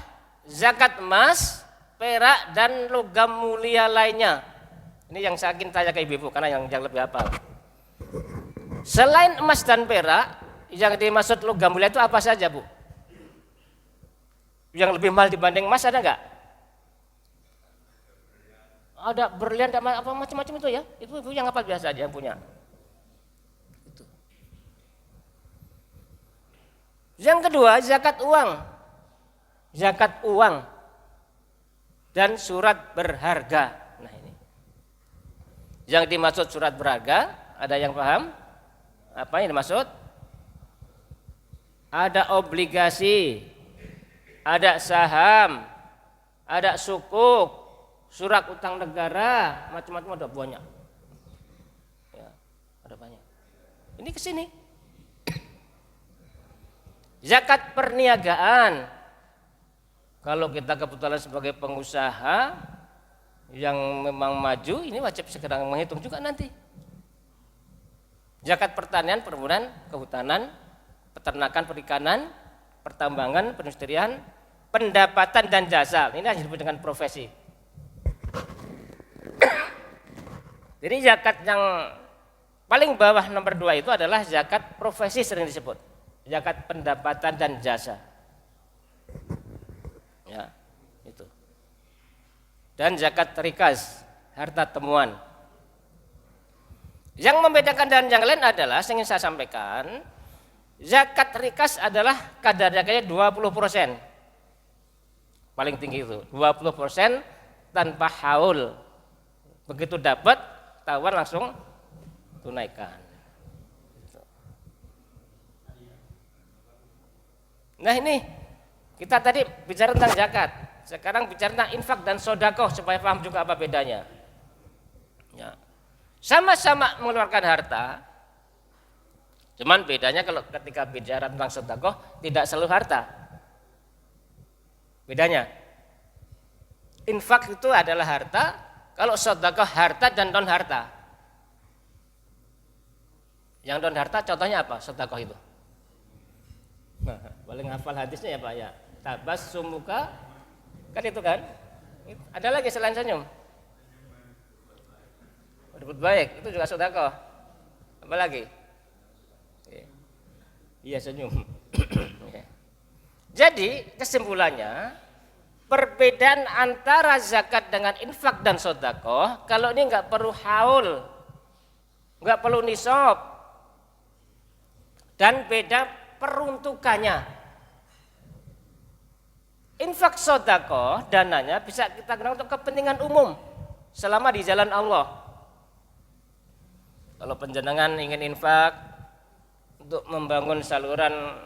zakat emas, perak, dan logam mulia lainnya. Ini yang saya ingin tanya ke ibu karena yang lebih hafal. Selain emas dan perak, yang dimaksud logam mulia itu apa saja Bu? Yang lebih mahal dibanding emas ada nggak? Ada berlian, apa macam-macam itu ya? Itu ibu yang hafal biasa aja yang punya. Yang kedua, zakat uang. Zakat uang dan surat berharga. Nah ini. Yang dimaksud surat berharga, ada yang paham? Apa yang dimaksud? Ada obligasi, ada saham, ada sukuk, surat utang negara, macam-macam ada banyak. Ya, ada banyak. Ini ke sini. Zakat perniagaan, kalau kita kebetulan sebagai pengusaha yang memang maju, ini wajib segera menghitung juga nanti. Zakat pertanian, perkebunan, kehutanan, peternakan, perikanan, pertambangan, perindustrian, pendapatan dan jasa. Ini yang disebut dengan profesi. Jadi zakat yang paling bawah nomor 2 itu adalah zakat profesi sering disebut. Zakat pendapatan dan jasa. Ya, itu. Dan zakat rikas, harta temuan. Yang membedakan dengan yang lain adalah, yang ingin saya sampaikan, zakat rikas adalah kadar zakatnya 20%. Paling tinggi itu, 20% tanpa haul. Begitu dapat, tawar langsung tunaikan. Nah ini kita tadi bicara tentang zakat, sekarang bicara tentang infak dan sodakoh supaya paham juga apa bedanya. Ya. Sama-sama mengeluarkan harta, cuman bedanya kalau ketika bicara tentang sodakoh tidak selalu harta. Bedanya, infak itu adalah harta, kalau sodakoh harta dan non harta. Yang non harta contohnya apa sodakoh itu? Nah, paling hafal hadisnya ya Pak ya. Tabassumuka, kan itu kan? Ada lagi selain senyum? Berbuat baik, itu juga sedekah. Apa lagi? Iya senyum. Jadi kesimpulannya perbedaan antara zakat dengan infak dan sedekah, kalau ini nggak perlu haul, nggak perlu nisab, dan beda peruntukannya. Infak sedekah dananya bisa kita gunakan untuk kepentingan umum selama di jalan Allah. Kalau penjenengan ingin infak untuk membangun saluran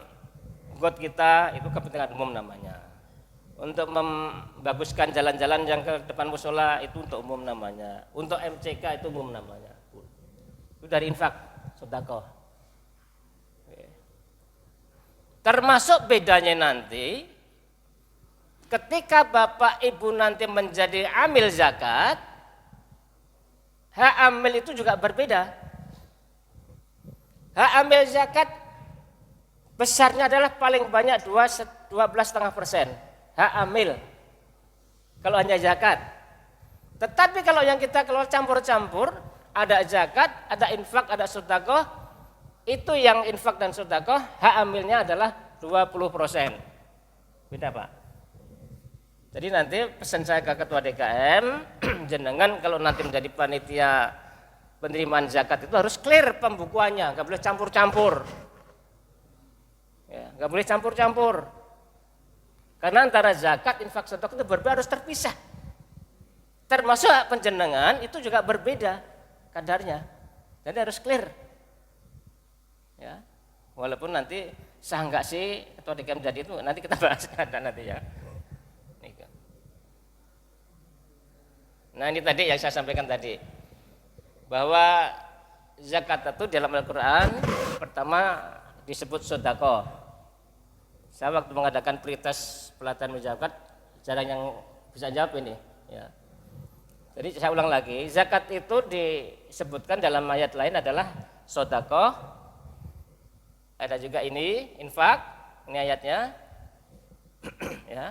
got kita, itu kepentingan umum namanya. Untuk membaguskan jalan-jalan yang ke depan musola, itu untuk umum namanya. Untuk MCK itu umum namanya. Itu dari infak sedekah. Termasuk bedanya nanti ketika bapak ibu nanti menjadi amil zakat, hak amil itu juga berbeda. Hak amil zakat besarnya adalah paling banyak 12,5% hak amil kalau hanya zakat. Tetapi kalau yang kita keluar campur-campur, ada zakat, ada infak, ada sedekah, itu yang infak dan sedekah hak amilnya adalah 20%. Beda Pak. Jadi nanti pesan saya ke ketua DKM, jenengan kalau nanti menjadi panitia penerimaan zakat itu harus clear pembukuannya, nggak boleh campur-campur. Ya, nggak boleh campur-campur. Karena antara zakat, infak, sedekah itu berbeda, harus terpisah. Termasuk penjenengan itu juga berbeda kadarnya. Jadi harus clear. Ya, walaupun nanti sah nggak sih ketua DKM jadi itu nanti kita bahas ada nanti ya. Nah ini tadi yang saya sampaikan tadi, bahwa zakat itu dalam Al-Quran pertama disebut sedekah. Saya waktu mengadakan pretest pelatihan zakat jarang yang bisa jawab ini ya. Jadi saya ulang lagi, zakat itu disebutkan dalam ayat lain adalah sedekah. Ada juga ini infak, ini ayatnya ya.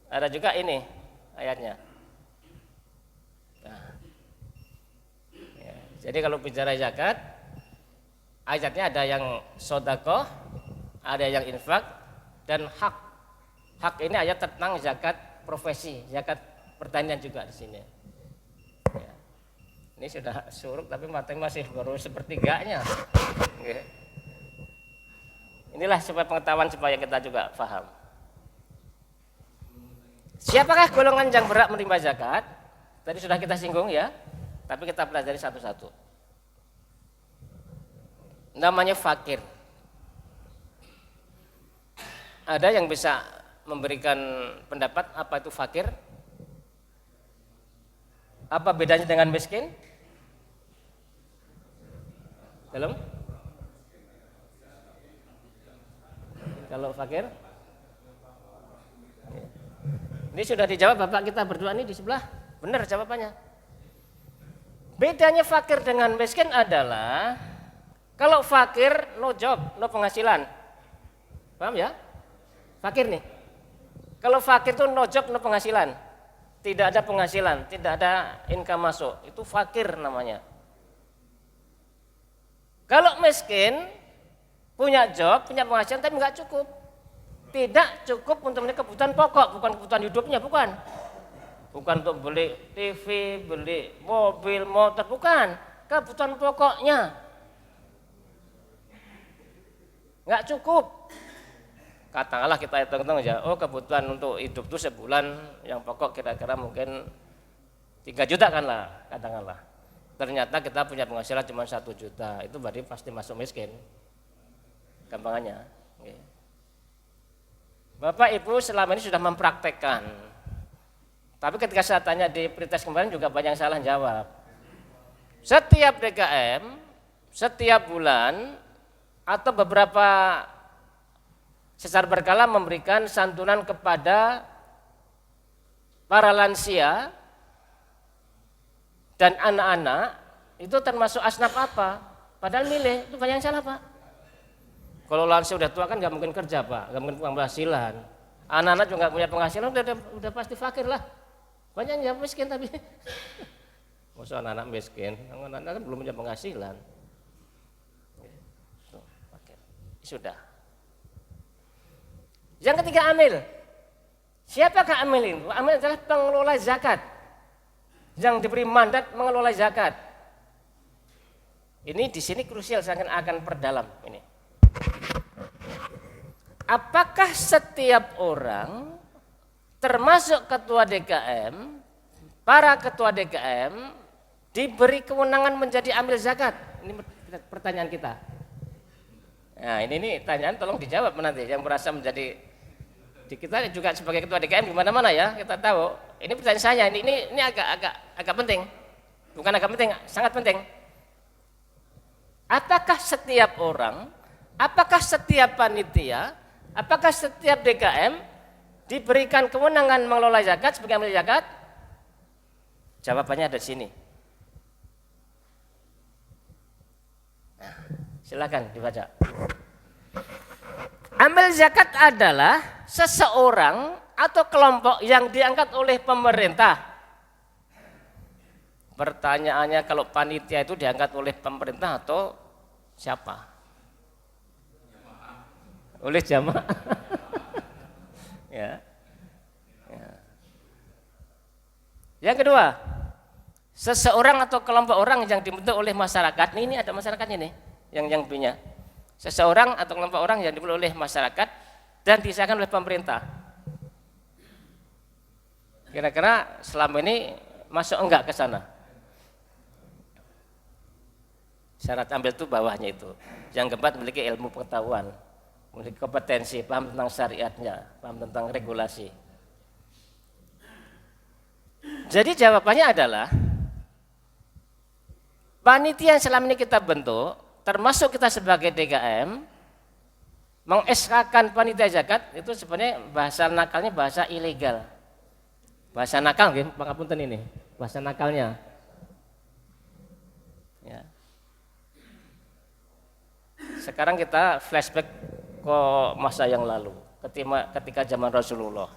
Ada juga ini ayatnya. Jadi kalau bicara zakat, ayatnya ada yang sedekah, ada yang infak, dan hak. Hak ini ayat tentang zakat profesi, zakat pertanian juga di sini. Ya. Ini sudah suruk tapi matanya masih baru sepertiganya. Ya. Inilah supaya pengetahuan supaya kita juga paham. Siapakah golongan yang berhak menerima zakat? Tadi sudah kita singgung ya. Tapi kita pelajari satu-satu. Namanya fakir. Ada yang bisa memberikan pendapat apa itu fakir? Apa bedanya dengan miskin? Belum? Kalau fakir? Ini sudah dijawab Bapak kita berdua ini di sebelah. Benar jawabannya. Bedanya fakir dengan miskin adalah kalau fakir no job, no penghasilan. Paham ya? Fakir nih. Kalau fakir itu no job, no penghasilan. Tidak ada penghasilan, tidak ada income masuk. Itu fakir namanya. Kalau miskin punya job, punya penghasilan tapi nggak cukup. Tidak cukup untuk memenuhi kebutuhan pokok, bukan kebutuhan hidupnya, bukan. Bukan untuk beli TV, beli mobil, motor, bukan. Kebutuhan pokoknya nggak cukup. Katakanlah kita hitung-hitung aja, oh kebutuhan untuk hidup itu sebulan yang pokok kira-kira mungkin 3 juta kan lah, katakanlah. Ternyata kita punya penghasilan cuma 1 juta, itu berarti pasti masuk miskin. Gampangannya. Bapak Ibu selama ini sudah mempraktekkan. Tapi ketika saya tanya di pretest kemarin juga banyak yang salah jawab. Setiap DKM, setiap bulan atau beberapa secara berkala memberikan santunan kepada para lansia dan anak-anak, itu termasuk asnaf apa? Padahal milih, itu banyak yang salah Pak. Kalau lansia udah tua kan nggak mungkin kerja Pak, nggak mungkin penghasilan. Anak-anak juga nggak punya penghasilan, udah pasti fakir lah. Banyak yang miskin tapi masa anak-anak miskin, anak-anak kan belum punya penghasilan. Sudah. Yang ketiga amil. Siapakah amil ini? Amil adalah pengelola zakat yang diberi mandat mengelola zakat. Ini di sini krusial, saya akan perdalam ini. Apakah setiap orang, termasuk ketua DKM, para ketua DKM, diberi kewenangan menjadi amil zakat? Ini pertanyaan kita. Nah, ini tanyaan tolong dijawab nanti yang merasa menjadi, kita juga sebagai ketua DKM di mana-mana ya, kita tahu. Ini pertanyaan saya, ini agak penting. Bukan agak penting, sangat penting. Apakah setiap orang, apakah setiap panitia, apakah setiap DKM diberikan kewenangan mengelola zakat sebagai amil zakat? Jawabannya ada di sini. Nah, silakan dibaca. Amil zakat adalah seseorang atau kelompok yang diangkat oleh pemerintah. Pertanyaannya, kalau panitia itu diangkat oleh pemerintah atau siapa? Oleh jamaah. Ya. Yang kedua, seseorang atau kelompok orang yang dibentuk oleh masyarakat. Ini ada masyarakatnya nih, yang punya. Seseorang atau kelompok orang yang dibentuk oleh masyarakat dan disahkan oleh pemerintah. Kira-kira selama ini masuk enggak ke sana? Syarat ambil itu bawahnya itu. Yang keempat, memiliki ilmu pengetahuan, memiliki kompetensi, paham tentang syariatnya, paham tentang regulasi. Jadi jawabannya adalah panitia yang selama ini kita bentuk, termasuk kita sebagai DKM, meng-SK-kan panitia zakat itu sebenarnya bahasa nakalnya bahasa ilegal. Bahasa nakal nggih, pangapunten ini. Bahasa nakalnya. Ya. Sekarang kita flashback ke masa yang lalu, ketika zaman Rasulullah.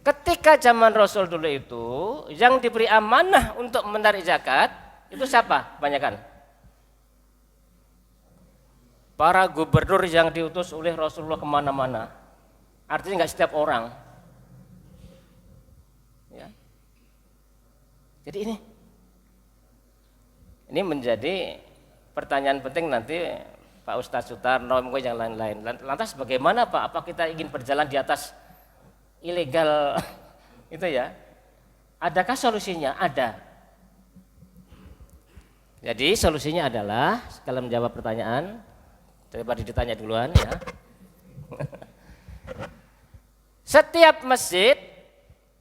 Ketika zaman Rasul dulu itu, yang diberi amanah untuk menarik zakat itu siapa? Kebanyakan para gubernur yang diutus oleh Rasulullah kemana-mana. Artinya nggak setiap orang. Ya. Jadi ini menjadi pertanyaan penting nanti Pak Ustadz Sutarno, mungkin yang lain-lain. Lantas bagaimana Pak? Apa kita ingin berjalan di atas ilegal itu ya? Adakah solusinya? Ada. Jadi solusinya adalah, kalau menjawab pertanyaan, daripada ditanya duluan ya. Setiap masjid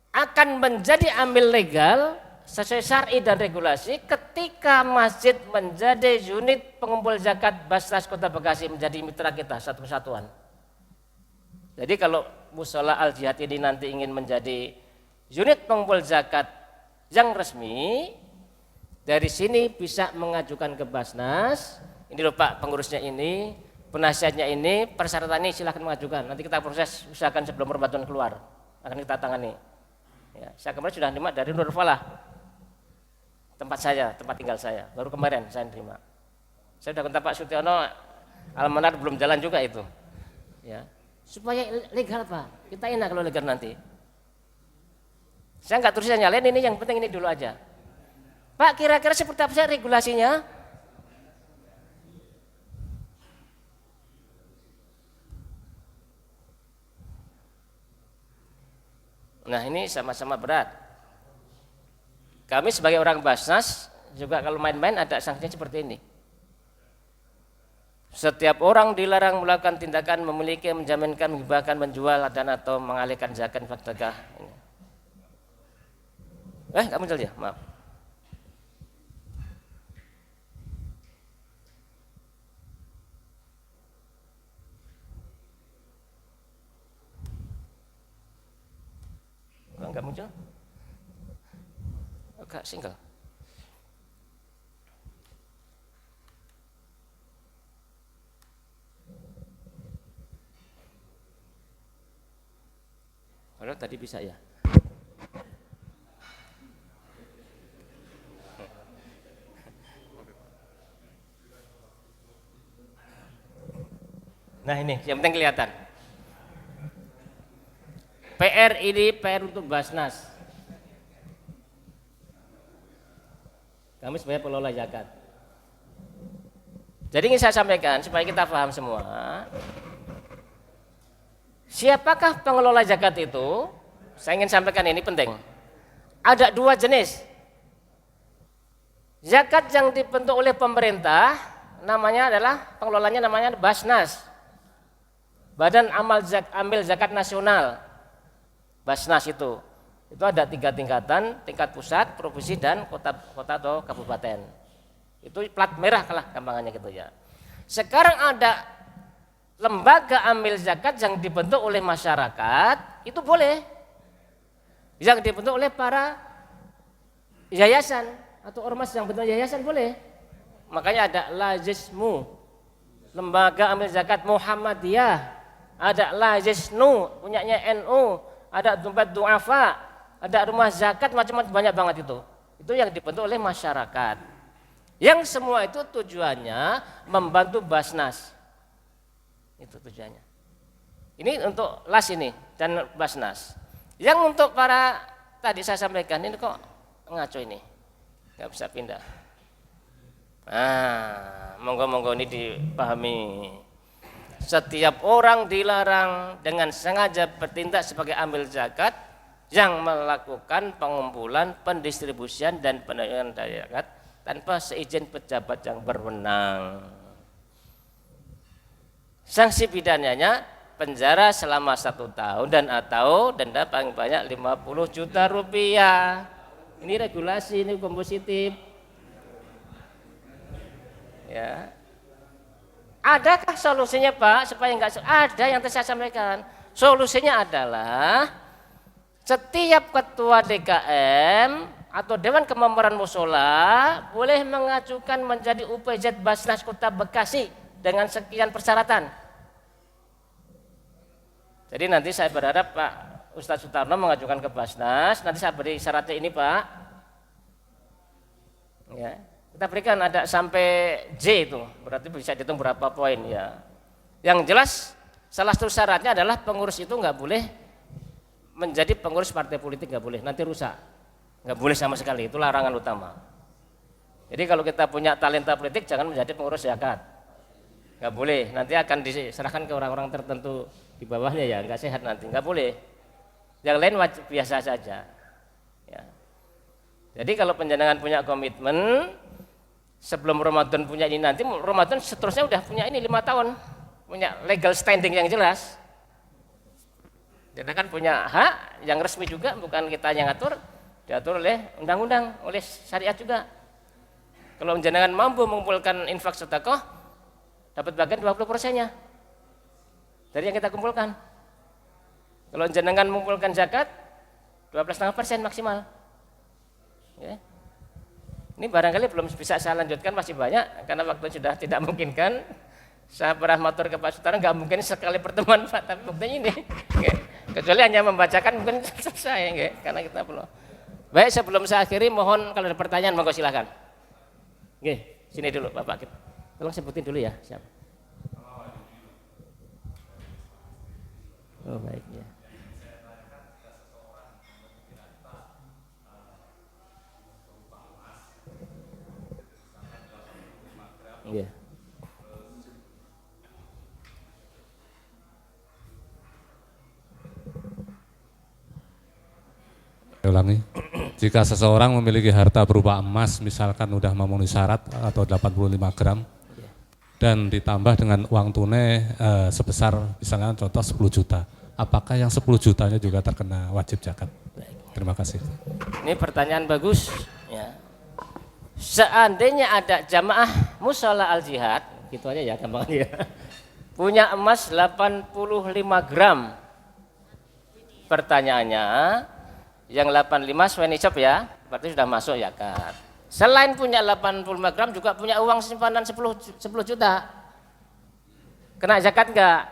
akan menjadi amil legal sesuai syar'i dan regulasi ketika masjid menjadi unit pengumpul zakat Basnas Kota Bekasi, menjadi mitra kita, satu kesatuan. Jadi kalau Mushola Al Jihad ini nanti ingin menjadi unit pengumpul zakat yang resmi, dari sini bisa mengajukan ke Basnas. Ini loh Pak, pengurusnya ini, penasihatnya ini, persyaratan ini silahkan mengajukan. Nanti kita proses, usahakan sebelum Ramadan keluar, akan kita tangani. Ya, saya kemarin sudah terima dari Nur Falah, tempat saya, tempat tinggal saya. Baru kemarin saya terima. Saya sudah kontak Pak Sutiono, Almanar belum jalan juga itu. Ya, supaya legal Pak. Kita enak kalau legal nanti. Saya nggak terus nyalain ini, yang penting ini dulu aja. Pak, kira-kira seperti apa sih regulasinya? Nah, ini sama-sama berat. Kami sebagai orang Basnas juga kalau main-main ada sanksinya seperti ini. Setiap orang dilarang melakukan tindakan memiliki, menjaminkan, menghibahkan, menjual dan atau mengalihkan zakat sedekah. Nggak muncul ya, maaf. Nggak muncul? Agak single. Padahal tadi bisa ya. Nah ini yang penting kelihatan. PR ini PR untuk Basnas. Kami sebagai pengelola zakat. Jadi ingin saya sampaikan supaya kita paham semua. Siapakah pengelola zakat itu? Saya ingin sampaikan ini penting. Ada dua jenis. Zakat yang dibentuk oleh pemerintah namanya adalah pengelolanya namanya Basnas. Badan Amil Zakat Nasional. Basnas itu ada 3 tingkatan, tingkat pusat, provinsi dan kota atau kabupaten. Itu plat merah kalah gampangannya gitu ya. Sekarang ada lembaga amil zakat yang dibentuk oleh masyarakat, itu boleh. Yang dibentuk oleh para yayasan atau ormas yang bentuk yayasan boleh. Makanya ada Lajismu, lembaga amil zakat Muhammadiyah, ada Lajisnu punyanya NU, ada Dompet Duafa, ada rumah zakat, macam-macam banyak banget itu. Itu yang dibentuk oleh masyarakat. Yang semua itu tujuannya membantu Basnas. Itu tujuannya. Ini untuk LAS ini dan Basnas. Yang untuk para tadi saya sampaikan ini kok ngaco ini, nggak bisa pindah. Monggo-monggo ini dipahami. Setiap orang dilarang dengan sengaja bertindak sebagai amil zakat yang melakukan pengumpulan, pendistribusian dan penyaluran zakat tanpa seizin pejabat yang berwenang. Sanksi pidananya penjara selama 1 tahun dan atau denda paling banyak 50 juta rupiah. Ini regulasi, ini hukum positif. Ya. Adakah solusinya Pak supaya enggak ada yang saya sampaikan? Solusinya adalah setiap ketua DKM atau Dewan Kemakmuran Mushola boleh mengajukan menjadi UPZ Basnas Kota Bekasi dengan sekian persyaratan. Jadi nanti saya berharap Pak Ustadz Sutarno mengajukan ke Basnas, nanti saya beri syaratnya ini Pak. Ya. Kita berikan ada sampai J itu, berarti bisa dihitung berapa poin ya. Yang jelas salah satu syaratnya adalah pengurus itu nggak boleh menjadi pengurus partai politik, nggak boleh, nanti rusak, nggak boleh sama sekali, itu larangan utama. Jadi kalau kita punya talenta politik jangan menjadi pengurus zakat, nggak boleh, nanti akan diserahkan ke orang-orang tertentu di bawahnya ya, nggak sehat nanti, nggak boleh. Yang lain wajib biasa saja. Ya. Jadi kalau penjenengan punya komitmen sebelum Ramadan punya ini, nanti Ramadan seterusnya udah punya ini 5 tahun, punya legal standing yang jelas. Jadi kan punya hak yang resmi juga, bukan kita yang ngatur, diatur oleh undang-undang, oleh syariat juga. Kalau jenengan mampu mengumpulkan infak sedekah, dapat bagian 20%-nya dari yang kita kumpulkan. Kalau jenengan mengumpulkan zakat, 12,5% maksimal. Ya. Ini barangkali belum bisa saya lanjutkan, masih banyak karena waktu sudah tidak memungkinkan. Saya pernah matur ke Pak Sutarno, nggak mungkin sekali pertemuan Pak, tapi buktinya ini. Kecuali hanya membacakan mungkin selesai, karena kita belum. Baik, sebelum saya akhiri, mohon kalau ada pertanyaan monggo silakan. Sini dulu Bapak, tolong sebutin dulu ya siapa. Oh baik ya. Iya. Ulangi. Jika seseorang memiliki harta berupa emas, misalkan udah memenuhi syarat atau 85 gram, dan ditambah dengan uang tunai sebesar misalnya contoh 10 juta, apakah yang 10 jutanya juga terkena wajib zakat? Terima kasih. Ini pertanyaan bagus. Ya. Seandainya ada jamaah Mushola Al-Jihad, gitu aja ya gampangnya, punya emas 85 gram. Pertanyaannya, yang 85 sesuai nisab ya, berarti sudah masuk zakat. Selain punya 85 gram juga punya uang simpanan 10 juta. Kena zakat enggak?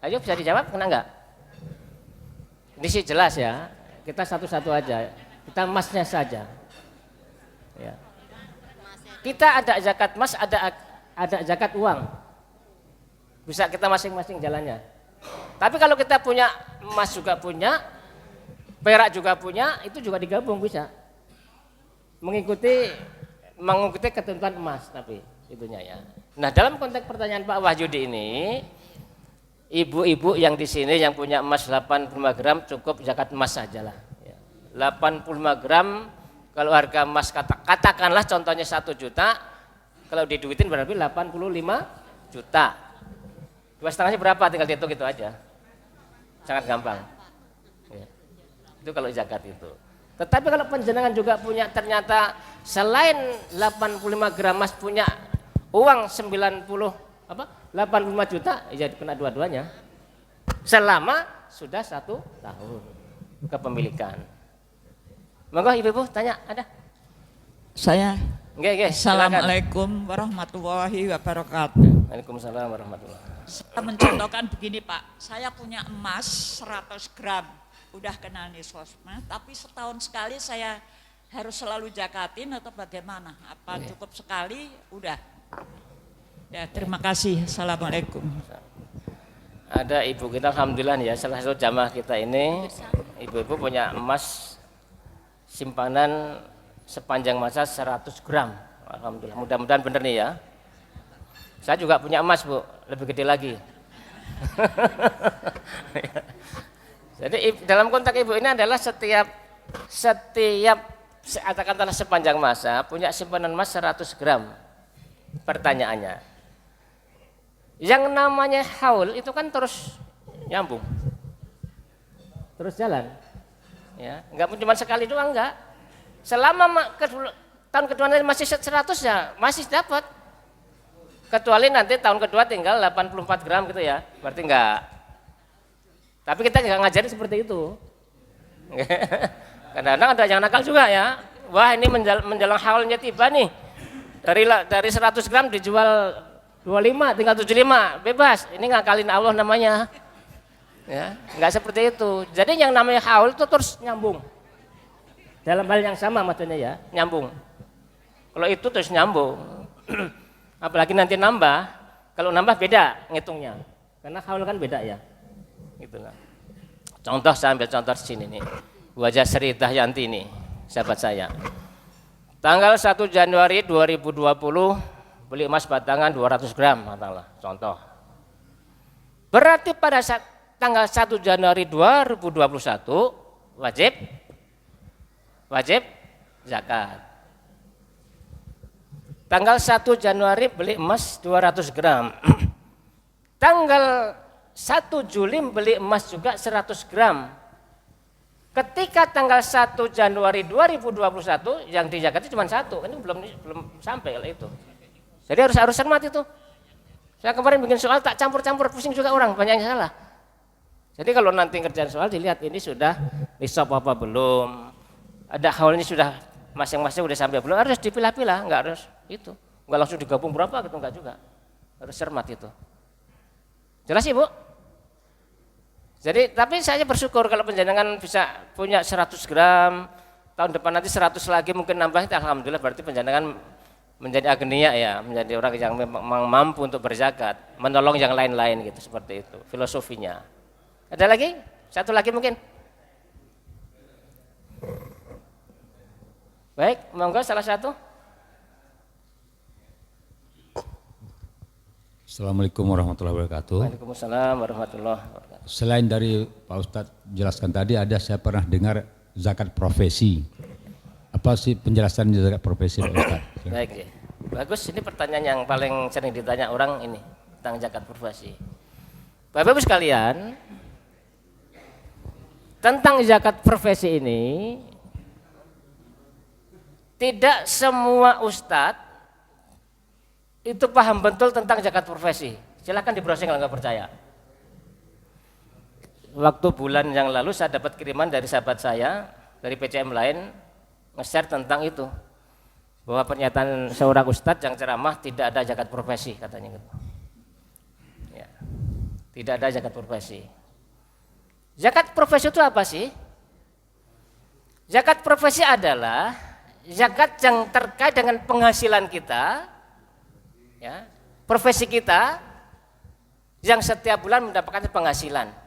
Ayo bisa dijawab, kena enggak? Ini sih jelas ya, kita satu-satu aja, kita emasnya saja. Ya. Kita ada zakat emas, ada zakat uang. Bisa kita masing-masing jalannya. Tapi kalau kita punya emas juga punya, perak juga punya, itu juga digabung bisa. Mengikuti ketentuan emas tapi itunya ya. Nah, dalam konteks pertanyaan Pak Wahyudi ini, ibu-ibu yang di sini yang punya emas 85 gram cukup zakat emas saja lah. 85 gram kalau harga emas katakanlah contohnya 1 juta, kalau diduitin berarti 85 juta. 2,5-nya berapa? Tinggal dihitung gitu aja. Sangat gampang. Ya. Itu kalau zakat itu. Tetapi kalau panjenengan juga punya ternyata selain 85 gram emas punya uang 85 juta, ya kena dua-duanya. Selama sudah 1 tahun kepemilikan. Monggo ibu-ibu tanya ada? Saya. Nggih. Assalamualaikum warahmatullahi wabarakatuh. Waalaikumsalam warahmatullahi wabarakatuh. Saya mencontohkan begini Pak, saya punya emas 100 gram, udah kena nisosma, tapi setahun sekali saya harus selalu zakatin atau bagaimana? Apa cukup sekali? Udah. Ya, terima kasih. Assalamualaikum. Ada ibu kita alhamdulillah ya, salah satu jamaah kita ini, ibu-ibu punya emas simpanan sepanjang masa 100 gram. Alhamdulillah, mudah-mudahan benar nih ya. Saya juga punya emas Bu, lebih gede lagi. Jadi dalam konteks ibu ini adalah setiap katakanlah sepanjang masa punya simpanan emas 100 gram. Pertanyaannya, yang namanya haul itu kan terus nyambung, terus jalan, ya, nggak cuma sekali doang, enggak. Selama tahun kedua nanti masih 100 ya masih dapat. Kecuali nanti tahun kedua tinggal 84 gram gitu ya, berarti enggak. Tapi kita nggak ngajarin seperti itu. Kadang-kadang ada yang nakal juga ya. Wah ini menjelang haulnya tiba nih, dari 100 gram dijual 25, tinggal 75, bebas. Ini ngakalin Allah namanya. Ya, nggak seperti itu. Jadi yang namanya haul itu terus nyambung. Dalam hal yang sama maksudnya ya, nyambung. Kalau itu terus nyambung. Apalagi nanti nambah, kalau nambah beda ngitungnya. Karena haul kan beda ya. Gitulah. Contoh saya ambil contoh di sini nih. Wajah Sri Dahyanti nih, sahabat saya. Tanggal 1 Januari 2020 beli emas batangan 200 gram katakanlah, contoh. Berarti pada saat tanggal 1 Januari 2021 wajib zakat. Tanggal 1 Januari beli emas 200 gram. Tanggal 1 Juli beli emas juga 100 gram. Ketika tanggal 1 Januari 2021 yang dizakati cuma 1, ini belum sampai kalau itu. Jadi harus cermat itu. Saya kemarin bikin soal tak campur-campur, pusing juga orang, banyak yang salah. Jadi kalau nanti ngerjain soal dilihat ini sudah nisab apa belum, ada haulnya sudah masing-masing udah sampai belum, harus dipilah-pilah, enggak harus itu. Enggak langsung digabung berapa gitu, enggak juga. Harus cermat itu. Jelas Ibu? Jadi tapi saya bersyukur kalau panjenengan bisa punya 100 gram, tahun depan nanti 100 lagi mungkin nambah, alhamdulillah berarti panjenengan menjadi agnia ya, menjadi orang yang memang mampu untuk berzakat, menolong yang lain-lain gitu, seperti itu filosofinya. Ada lagi? Satu lagi mungkin? Baik, monggo salah satu. Assalamualaikum warahmatullahi wabarakatuh. Waalaikumsalam warahmatullahi wabarakatuh. Selain dari Pak Ustadz jelaskan tadi, saya pernah dengar zakat profesi. Apa sih penjelasan zakat profesi Pak Ustadz? Baik, ya. Bagus. Ini pertanyaan yang paling sering ditanya orang ini tentang zakat profesi. Bapak Ibu sekalian, tentang zakat profesi ini tidak semua ustadz itu paham betul tentang zakat profesi. Silakan di browsing kalau nggak percaya. Waktu bulan yang lalu saya dapat kiriman dari sahabat saya dari PCM lain nge-share tentang itu, bahwa pernyataan seorang ustadz yang ceramah tidak ada zakat profesi katanya gitu. Ya, tidak ada zakat profesi. Zakat profesi itu apa sih? Zakat profesi adalah zakat yang terkait dengan penghasilan kita, ya, profesi kita yang setiap bulan mendapatkan penghasilan.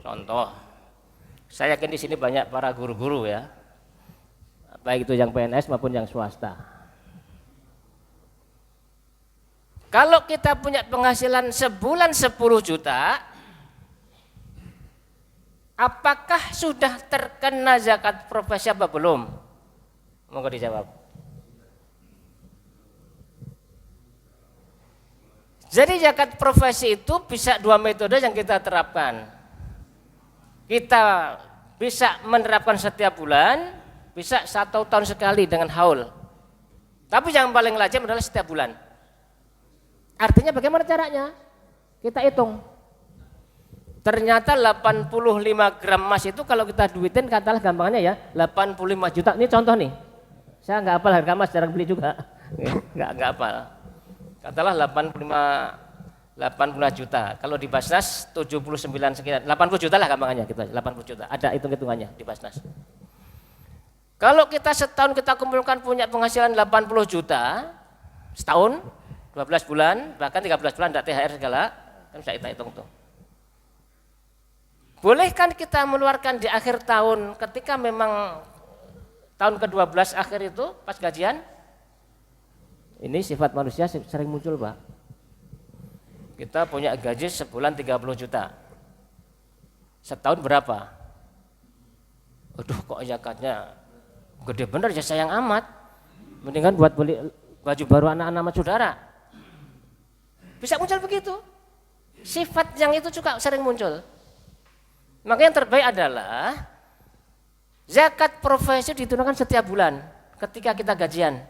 Contoh, Saya yakin di sini banyak para guru-guru ya, baik itu yang PNS maupun yang swasta. Kalau kita punya penghasilan sebulan 10 juta, apakah sudah terkena zakat profesi apa belum? Monggo dijawab. Jadi zakat profesi itu bisa dua metode yang kita terapkan. Kita bisa menerapkan setiap bulan, bisa 1 tahun sekali dengan haul. Tapi yang paling lazim adalah setiap bulan. Artinya bagaimana caranya? Kita hitung. Ternyata 85 gram emas itu kalau kita duitin katalah gampangnya ya 85 juta. Ini contoh nih. Saya nggak hafal harga emas, jarang beli juga. Nggak hafal. Katalah 85 juta. Kalau di Basnas 79 sekian, 80 juta lah gampangnya gitu, 80 juta. Ada hitung-hitungannya di Basnas. Kalau kita setahun kita kumpulkan punya penghasilan 80 juta, setahun 12 bulan, bahkan 13 bulan tidak THR segala, kan bisa kita hitung tuh. Boleh kan kita mengeluarkan di akhir tahun ketika memang tahun ke-12 akhir itu pas gajian? Ini sifat manusia sering muncul, Pak. Kita punya gaji sebulan 30 juta. Setahun berapa? Aduh kok zakatnya gede bener ya, sayang amat. Mendingan buat beli baju baru anak-anak saudara. Bisa muncul begitu. Sifat yang itu juga sering muncul. Maka yang terbaik adalah zakat profesi ditunaikan setiap bulan ketika kita gajian.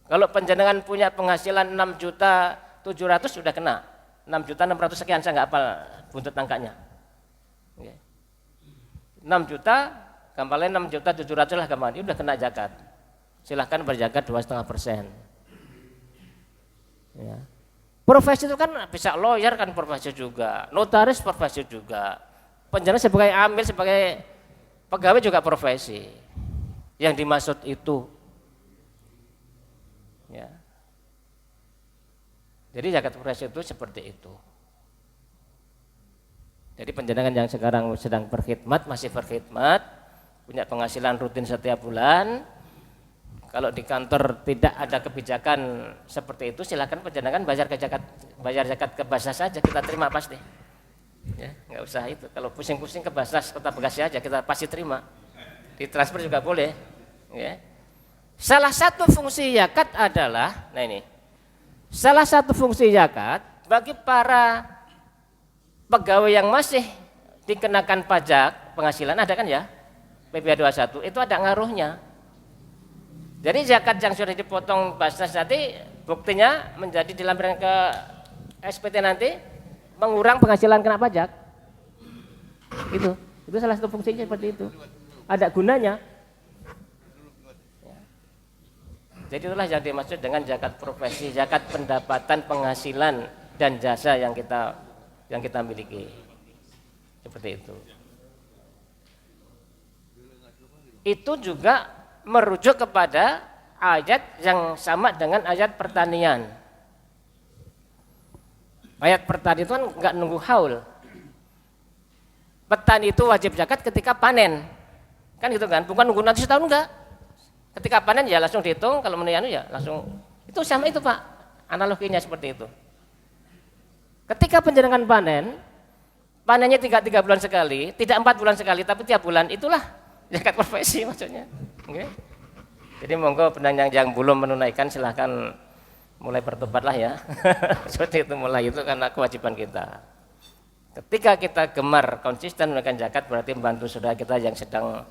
Kalau panjenengan punya penghasilan 6 juta 700 sudah kena. 6 juta 600 sekian, saya nggak hafal buntut angkanya. 6 juta, gampangnya 6 juta 700 lah gampang, udah kena zakat. Silahkan berzakat 2,5%. Ya. Profesi itu kan bisa lawyer kan profesi juga, notaris profesi juga, penjara sebagai amil, sebagai pegawai juga profesi. Yang dimaksud itu, ya. Jadi zakat profesi itu seperti itu. Jadi penjenengan yang sekarang sedang berkhidmat, masih berkhidmat, punya penghasilan rutin setiap bulan. Kalau di kantor tidak ada kebijakan seperti itu, silakan penjenengan bayar zakat ke Basnas saja, kita terima pasti. Ya, nggak usah itu. Kalau pusing-pusing ke Basnas Kota Bekasi aja, kita pasti terima. Di transfer juga boleh. Ya. Salah satu fungsi zakat adalah, nah ini, salah satu fungsi zakat bagi para pegawai yang masih dikenakan pajak penghasilan, ada kan ya, PPh 21 itu ada ngaruhnya. Jadi zakat yang sudah dipotong Basnas nanti buktinya menjadi dilampirkan ke SPT nanti mengurang penghasilan kena pajak. Itu salah satu fungsinya seperti itu. Ada gunanya. Jadi itulah yang dimaksud dengan zakat profesi, zakat pendapatan, penghasilan dan jasa yang kita miliki. Seperti itu. Itu juga merujuk kepada ayat yang sama dengan ayat pertanian. Ayat pertanian itu kan nggak nunggu haul. Petani itu wajib zakat ketika panen, kan gitu kan? Bukan nunggu nanti setahun enggak. Ketika panen ya langsung dihitung, kalau menuyanu ya langsung. Itu sama itu Pak, analoginya seperti itu. Ketika penjenengan panennya tidak 3 bulan sekali, tidak 4 bulan sekali, tapi tiap bulan, itulah zakat profesi maksudnya. Okay. Jadi monggo penanya yang belum menunaikan silahkan mulai bertobatlah ya. Seperti itu, mulai itu karena kewajiban kita. Ketika kita gemar konsisten menunaikan zakat berarti membantu saudara kita yang sedang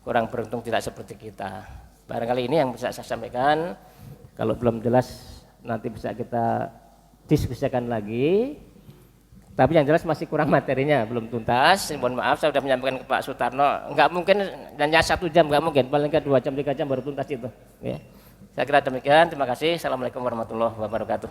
kurang beruntung tidak seperti kita. Barangkali ini yang bisa saya sampaikan. Kalau belum jelas nanti bisa kita diskusikan lagi. Tapi yang jelas masih kurang materinya, belum tuntas. Mohon maaf, saya sudah menyampaikan ke Pak Sutarno. Enggak mungkin hanya 1 jam, enggak mungkin. Paling enggak 2 jam, 3 jam baru tuntas itu. Ya. Saya kira demikian. Terima kasih. Assalamualaikum warahmatullahi wabarakatuh.